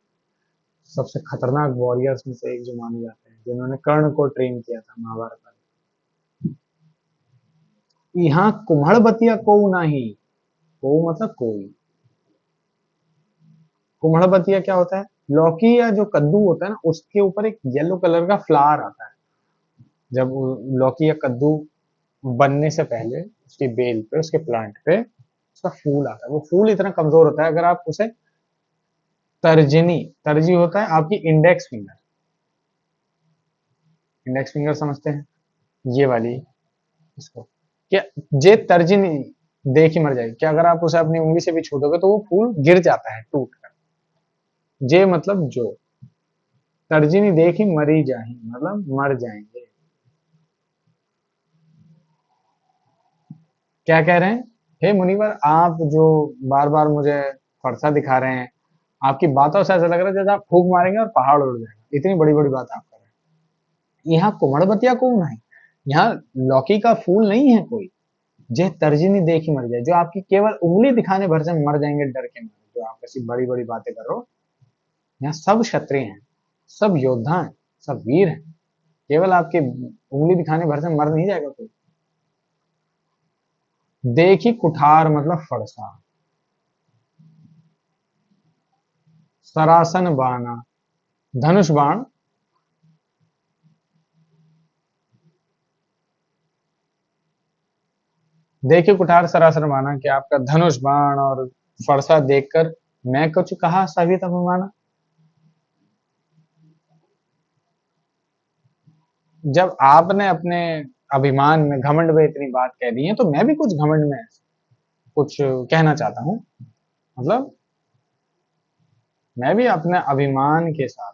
सबसे खतरनाक वॉरियर्स में से एक जो माने जाते हैं, जिन्होंने कर्ण को ट्रेन किया था महाभारत में। यहाँ कुम्हड़ बतिया को नाही, को मतलब कोई। कुम्हड़ बतिया क्या होता है? लौकी या जो कद्दू होता है ना, उसके ऊपर एक येलो कलर का फ्लावर आता है। जब लौकी या कद्दू बनने से पहले उसकी बेल पे, उसके प्लांट पे उसका फूल आता है। वो फूल इतना कमजोर होता है, अगर आप उसे तर्जनी, तर्जी होता है आपकी इंडेक्स फिंगर, इंडेक्स फिंगर समझते हैं, ये वाली, इसको क्या, जे तर्जनी देख ही मर जाएगी क्या? अगर आप उसे अपनी उंगली से भी छूटोगे तो वो फूल गिर जाता है टूट कर। जे मतलब जो, तर्जनी देख ही मरी जाए मतलब मर जाएंगे। क्या कह रहे हैं? हे मुनिवर, आप जो बार बार मुझे फरसा दिखा रहे हैं, आपकी बातों से ऐसा लग रहा है जैसे आप फूक मारेंगे और पहाड़ उड़ जाएगा, इतनी बड़ी बड़ी बात आप कर रहे हैं। यहाँ कुमड़बतिया कौन है? यहाँ लौकी का फूल नहीं है कोई। जे तर्जनी देख ही मर जाए, जो आपकी केवल उंगली दिखाने भर से मर जाएंगे डर के मारे, जो आप ऐसी बड़ी बड़ी बातें कर रहे हो। यहाँ सब क्षत्रिय हैं, सब योद्धा हैं, सब वीर हैं, केवल आपके उंगली दिखाने भर से मर नहीं जाएगा कोई। देखी कुठार मतलब फरसा। सरासन बाना, धनुष बाण। देखिए कुठार सरासर माना कि आपका धनुष बाण और फरसा देखकर मैं कुछ कहा सभी तब माना। जब आपने अपने अभिमान में, घमंड में इतनी बात कह दी है, तो मैं भी कुछ घमंड में कुछ कहना चाहता हूँ। मतलब मैं भी अपने अभिमान के साथ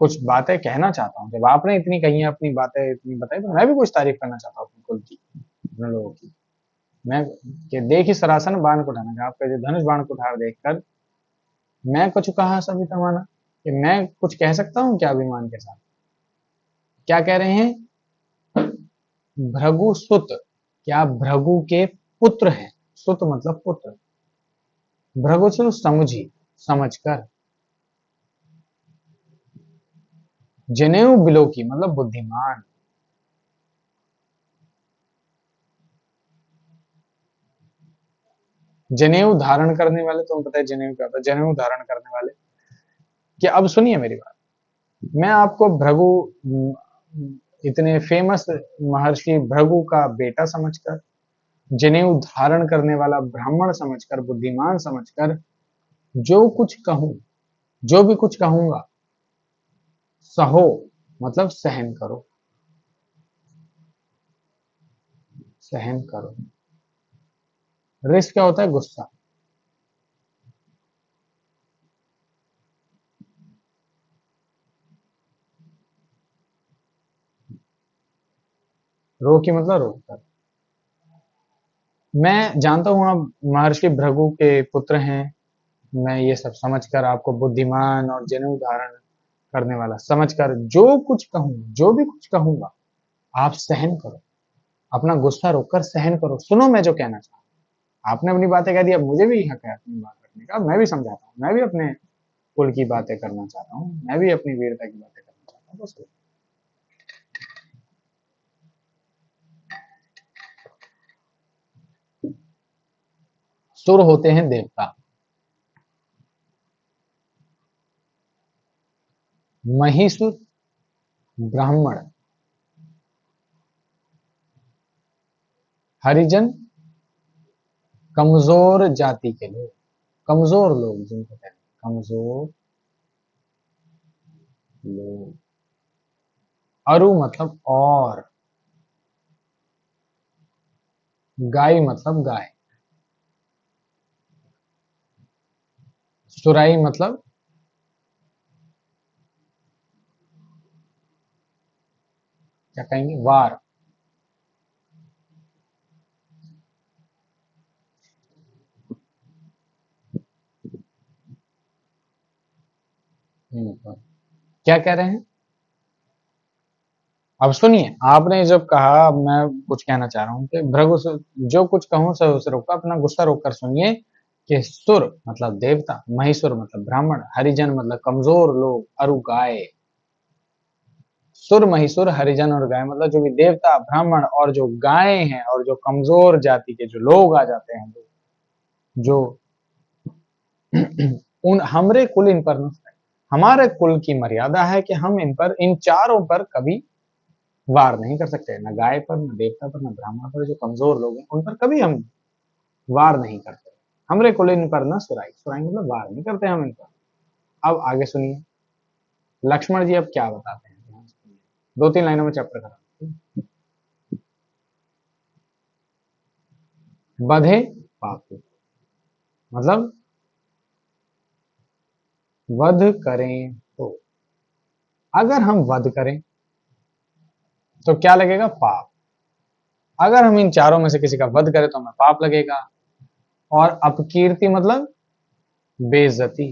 कुछ बातें कहना चाहता हूँ। जब आपने इतनी कही है, अपनी बातें इतनी बताई, तो मैं भी कुछ तारीफ करना चाहता हूँ अपनी कुल की, अपने लोगों की। मैं कि देखी सरासन बाण कुठार, आपका जो धनुष बाण कुठार देखकर मैं कुछ कहा सभी तमाना, कि मैं कुछ कह सकता हूँ क्या अभिमान के साथ? क्या कह रहे हैं? भृगु सुत, क्या भृगु के पुत्र हैं? सुत मतलब पुत्र। भृगु सुत समझी, समझकर। जनेऊ बिलोकी मतलब बुद्धिमान। जनेऊ धारण करने वाले, तो पता है जनेऊ क्या होता है, जनेऊ धारण करने वाले। कि अब सुनिए मेरी बात, मैं आपको भृगु, इतने फेमस महर्षि भृगु का बेटा समझकर, जनेऊ धारण करने वाला ब्राह्मण समझकर, बुद्धिमान समझकर जो कुछ कहूं, जो भी कुछ कहूंगा, सहो मतलब सहन करो, सहन करो। रिस क्या होता है? गुस्सा। रो की मतलब रोक कर। मैं जानता हूं आप महर्षि भृगु के पुत्र हैं, मैं ये सब समझकर आपको बुद्धिमान और जनेऊ धारण करने वाला समझकर जो कुछ कहूं, जो भी कुछ कहूंगा, आप सहन करो, अपना गुस्सा रोककर सहन करो, सुनो मैं जो कहना चाहता हूं। आपने अपनी बातें कह दी, अब मुझे भी हक है अपनी बात रखने का, मैं भी समझाता हूँ, मैं भी अपने कुल की बातें करना चाहता हूँ, मैं भी अपनी वीरता की बातें करना चाहता हूँ, बस। सुर होते हैं देवता, महिषुर ब्राह्मण, हरिजन कमजोर जाति के लोग। कमजोर लोग जिनको कहते हैं, कमजोर लोग। अरु मतलब और, गाय मतलब गाय, सुराई मतलब क्या कहेंगे, वार। क्या कह रहे हैं? अब सुनिए, आपने जब कहा, अब मैं कुछ कहना चाह रहा हूँ कि भृगु जो कुछ कहूँ सब उसे रोका, अपना गुस्सा रोक कर सुनिए कि सुर मतलब देवता, महिषुर मतलब ब्राह्मण, हरिजन मतलब कमजोर लोग, अरु गाय। सुर, महिषुर, हरिजन और गाय मतलब जो भी देवता, ब्राह्मण और जो गाय हैं और जो कमजोर जाति के जो लोग आ जाते हैं, जो उन हमरे कुल इन पर न, हमारे कुल की मर्यादा है कि हम इन पर, इन चारों पर कभी वार नहीं कर सकते, न गाय पर, न देवता पर, न ब्राह्मण पर। जो कमजोर लोग हैं उन पर कभी हम वार नहीं करते। हमरे कुल इन पर न सुराई, सुराई मतलब वार नहीं करते हम इन पर। अब आगे सुनिए, लक्ष्मण जी अब क्या बताते हैं, ध्यान से सुनिए। 2-3 लाइनों में चैप्टर खत्म। बधे पापी मतलब वध करें तो, अगर हम वध करें तो क्या लगेगा, पाप। अगर हम इन चारों में से किसी का वध करें तो हमें पाप लगेगा। और अपकीर्ति मतलब बेइज्जती,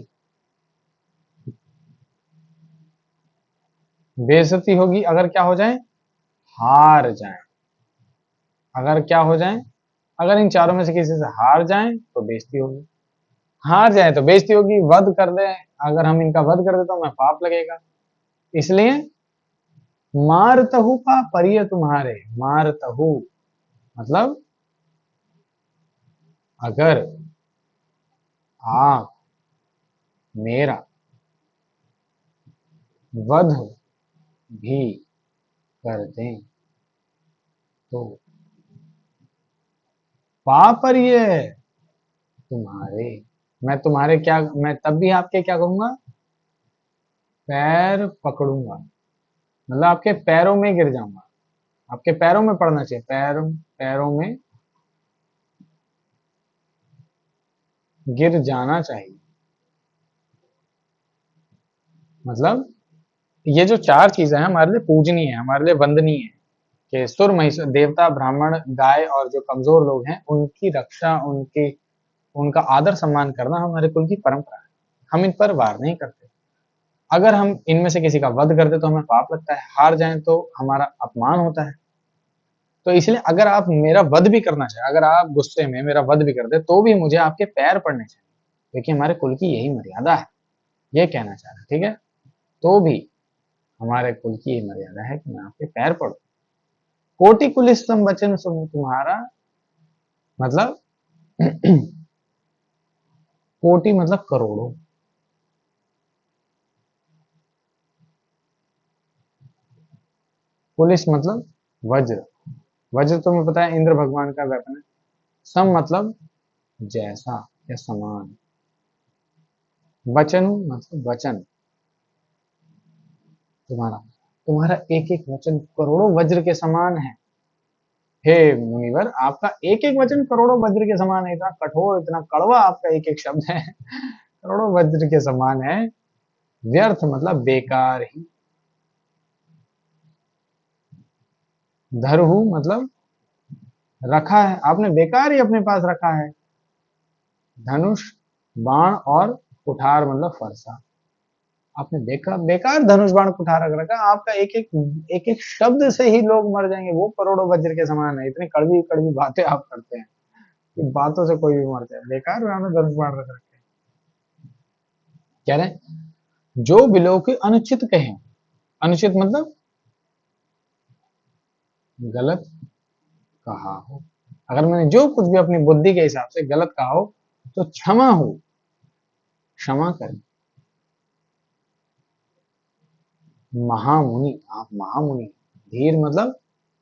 बेइज्जती होगी अगर क्या हो जाए, हार जाए। अगर क्या हो जाए, अगर इन चारों में से किसी से हार जाएं तो बेइज्जती होगी, हार जाए तो बेइज्जती होगी, वध कर दे, अगर हम इनका वध कर दे तो हमें पाप लगेगा। इसलिए मारतहु का परिय तुम्हारे, मारतहु मतलब अगर आप मेरा वध भी कर दें तो पापरिय तुम्हारे, मैं तुम्हारे क्या, मैं तब भी आपके क्या करूंगा, पैर पकड़ूंगा, मतलब आपके पैरों में गिर जाऊंगा। आपके पैरों में पड़ना चाहिए, पैरों पैरों में गिर जाना चाहिए। मतलब ये जो चार चीजें हैं हमारे लिए पूजनीय है, हमारे लिए वंदनीय है कि सुर, महिष, देवता, ब्राह्मण, गाय और जो कमजोर लोग हैं उनकी रक्षा, उनकी, उनका आदर सम्मान करना हमारे कुल की परंपरा है। हम इन पर वार नहीं करते। अगर हम इनमें से किसी का वध करते तो हमें पाप लगता है, हार जाएं तो हमारा अपमान होता है। तो इसलिए अगर आप मेरा वध भी करना चाहें, अगर आप गुस्से में मेरा वध भी कर दे तो भी मुझे आपके पैर पड़ने चाहिए, क्योंकि हमारे कुल की यही मर्यादा है। ये कहना चाह रहा है, ठीक है। तो भी हमारे कुल की यही मर्यादा है कि मैं आपके पैर पड़ू। कोटि कुलिस्सम वचन सुन तुम्हारा मतलब कोटि मतलब करोड़ों, कुलिस मतलब वज्र, वज्र तो मैं पता है इंद्र भगवान का वेपन है। सम मतलब जैसा या समान, वचन मतलब वचन, तुम्हारा, तुम्हारा एक एक वचन करोड़ों वज्र के समान है। हे मुनिवर, आपका एक एक वचन करोड़ों वज्र के समान है, इतना कठोर, इतना कड़वा आपका एक एक शब्द है करोड़ों वज्र के समान है। व्यर्थ मतलब बेकार ही, धरहु मतलब रखा है, आपने बेकार ही अपने पास रखा है। धनुष, बाण और कुठार मतलब फरसा, आपने देखा बेकार धनुष बाण कुठार रख रखा। आपका एक एक शब्द से ही लोग मर जाएंगे, वो करोड़ों वज्र के समान है। इतनी कड़वी कड़वी बातें आप करते हैं कि बातों से कोई भी मर जाए, बेकार में आपने धनुष बाण रख रखे। कह रहे हैं जो बिलो के अनुचित कहे, अनुचित मतलब गलत कहा हो। अगर मैंने जो कुछ भी अपनी बुद्धि के हिसाब से गलत कहा हो तो क्षमा हो, क्षमा करें। महामुनि, आप महामुनि, धीर मतलब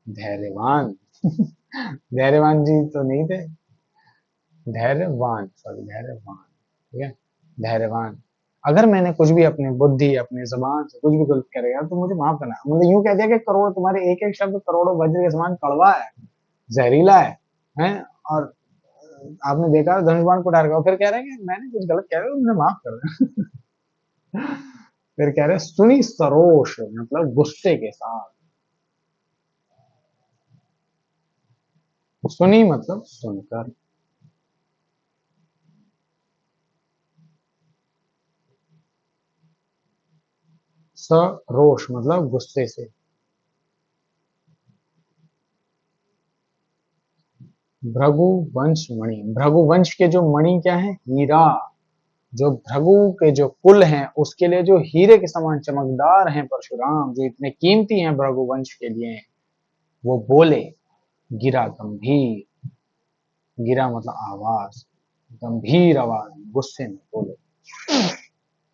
धैर्यवान धैर्यवान जी तो नहीं थे, धैर्यवान, सॉरी धैर्यवान। ठीक है, धैर्यवान। अगर मैंने कुछ भी अपनी बुद्धि अपनी जबान से कुछ भी गलत करेगा तो मुझे माफ करना, मतलब यूं कह दिया कि करोड़ तुम्हारे एक एक शब्द करोड़ों वज्र के समान कड़वा है, जहरीला है। और आपने देखा धनुष बाण कुठार का, फिर कह रहे हैं कि मैंने कुछ गलत कह रहा हूं, मुझे माफ कर देना। फिर कह रहे हैं सुनी सरोष, मतलब गुस्से के साथ। सुनी मतलब सुनकर, सरोष मतलब गुस्से से। भृगु वंश मणि, भृगु वंश के जो मणि क्या है, हीरा। जो भृगु के जो कुल हैं उसके लिए जो हीरे के समान चमकदार हैं परशुराम, जो इतने कीमती हैं भृगु वंश के लिए, वो बोले। गिरा गंभीर, गिरा मतलब आवाज, गंभीर आवाज, गुस्से में बोले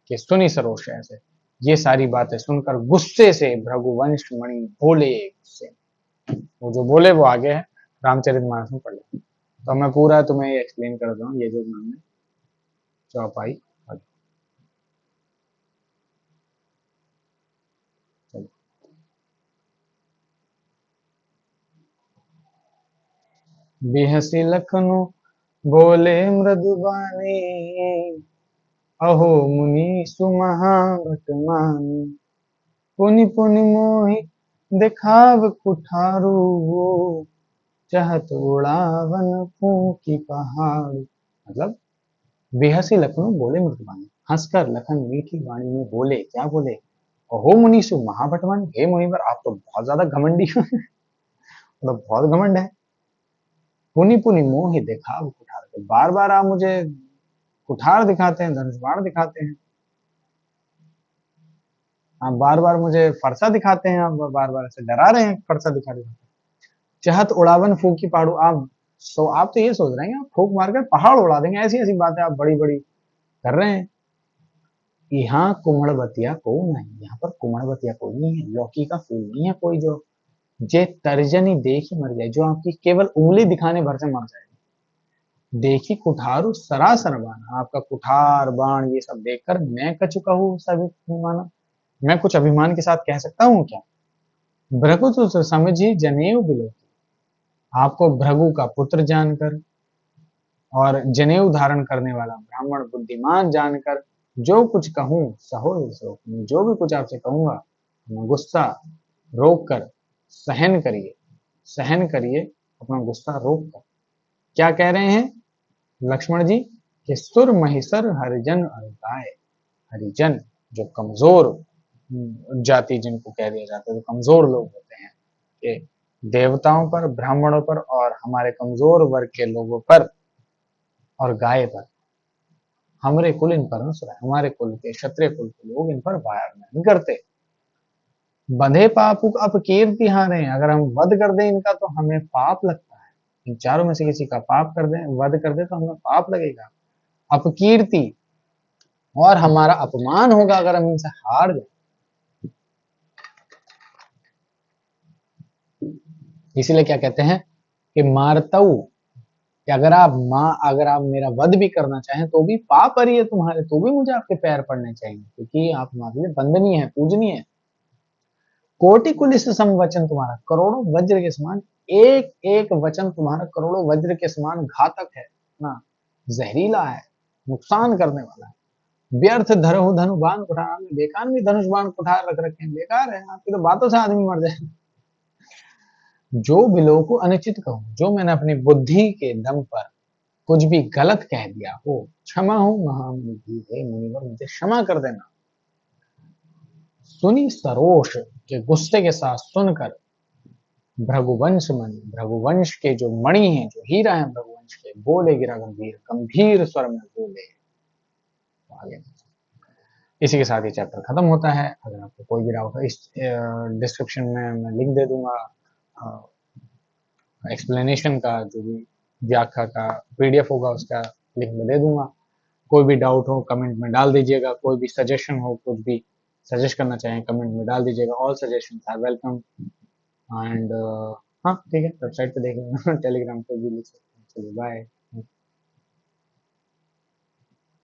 कि सुनी सरोष ऐसे। ये सारी बातें सुनकर गुस्से से भृगुवंश मणि बोले गुस्से में। वो जो बोले वो आगे है, रामचरितमानस में पढ़ ले। तो मैं पूरा तुम्हें ये एक्सप्लेन कर दूं, ये जो मैंने चौपाई पढ़ी। चलो। बिहसी लखनु बोले मृदुबानी, अहो मुनि सुमहावत मानी, पुनि पुनि मोहि देखाव कुठारू, चाहत उड़ावन फूकी पहाड़। मतलब बेहसी लखनऊ बोले मृदुबानी, हंसकर लखन मीठी वाणी में बोले, क्या बोले, ओहो मुनीषु महाभटवान, हे मुनिवर आप तो बहुत ज्यादा घमंडी हो, मतलब बहुत घमंड है। पुनि पुनि मोहि दिखाव कुठार, तो बार बार आप मुझे कुठार दिखाते हैं, धनुष बाण दिखाते हैं, आप बार बार मुझे फरसा दिखाते हैं, आप बार बार ऐसे डरा रहे हैं फरसा दिखा दिखा। चहत उड़ावन फूकी पहाड़ू, आप तो ये सोच रहे हैं आप फूक मारकर पहाड़ उड़ा देंगे, ऐसी ऐसी बातें आप बड़ी बड़ी कर रहे हैं। यहाँ कुमड़बतिया को नहीं, यहाँ पर कुमड़बतिया कोई नहीं है, लौकी का फूल नहीं है कोई जो जे तर्जनी देख ही मर जाए, जो आपकी केवल उंगली दिखाने भर से मर जाए। देखी कुठारू सरासर बाण, आपका कुठार बाण ये सब देखकर मैं कचुका हूँ सभी माना, मैं कुछ अभिमान के साथ कह सकता हूँ क्या। भृगु तो समझी जनेऊ बिलो, आपको भृगु का पुत्र जानकर और जनेऊ धारण करने वाला ब्राह्मण बुद्धिमान जानकर जो कुछ कहूँ सहो सो, जो भी कुछ आपसे कहूंगा गुस्सा रोक कर सहन करिए, सहन करिए, अपना गुस्सा रोक कर। क्या कह रहे हैं लक्ष्मण जी कि सुर महिसर हरिजन और गाय, हरिजन जो कमजोर जाति जिनको कह दिया जाता है, जो कमजोर लोग होते हैं, कि देवताओं पर ब्राह्मणों पर और हमारे कमजोर वर्ग के लोगों पर और गाय पर, हमारे कुल इन पर न, हमारे कुल के क्षत्रिय कुल के लोग इन पर वार नहीं करते। बंधे पापुक अपकीर्ति हारे, अगर हम वध कर दें इनका तो हमें पाप लगता है, इन चारों में से किसी का पाप कर दें, वध कर दें तो हमें पाप लगेगा, अपकीर्ति, और हमारा अपमान होगा अगर हम इनसे हार जाए। इसीलिए क्या कहते हैं कि मारतऊ, कि अगर आप मेरा वध भी करना चाहें तो भी पाप है तुम्हारे, तो भी मुझे आपके पैर पड़ने चाहिए, क्योंकि आप हमारे लिए वंदनीय है, पूजनीय है। कोटि कुलिस सम वचन तुम्हारा, करोड़ों वज्र के समान, एक एक वचन तुम्हारा करोड़ों वज्र के समान घातक है ना, जहरीला है, नुकसान करने वाला है। व्यर्थ धरहु धनु बाण कुठार, आपने बेकार में धनुष बाण कुठार रख रखे हैं, बेकार है, आपकी तो बातों से आदमी मर जाए। जो बिलो को अनुचित कहूं, जो मैंने अपनी बुद्धि के दम पर कुछ भी गलत कह दिया हो, क्षमा हो महामुनि, हे मुनिवर मुझे क्षमा कर देना। सुनी सरोष, के गुस्से के साथ सुनकर भृगुवंश मणि, भृगुवंश के जो मणि हैं, जो हीरा है भृगुवंश के, बोले गिरा गंभीर, गंभीर स्वर में बोले। आगे इसी के साथ ये चैप्टर खत्म होता है। अगर आपको कोई भी डाउट है इस डिस्क्रिप्शन में मैं लिंक दे दूंगा एक्सप्लेनेशन का, जो भी व्याख्या का पीडीएफ होगा उसका लिंक मैं दे दूंगा। कोई भी डाउट हो कमेंट में डाल दीजिएगा, कोई भी सजेशन हो, कुछ भी सजेस्ट करना चाहें कमेंट में डाल दीजिएगा, all suggestion are welcome. And हाँ ठीक है, वेबसाइट पे देख लेना, टेलीग्राम पे भी लिख सकते हैं। चलिए बाय।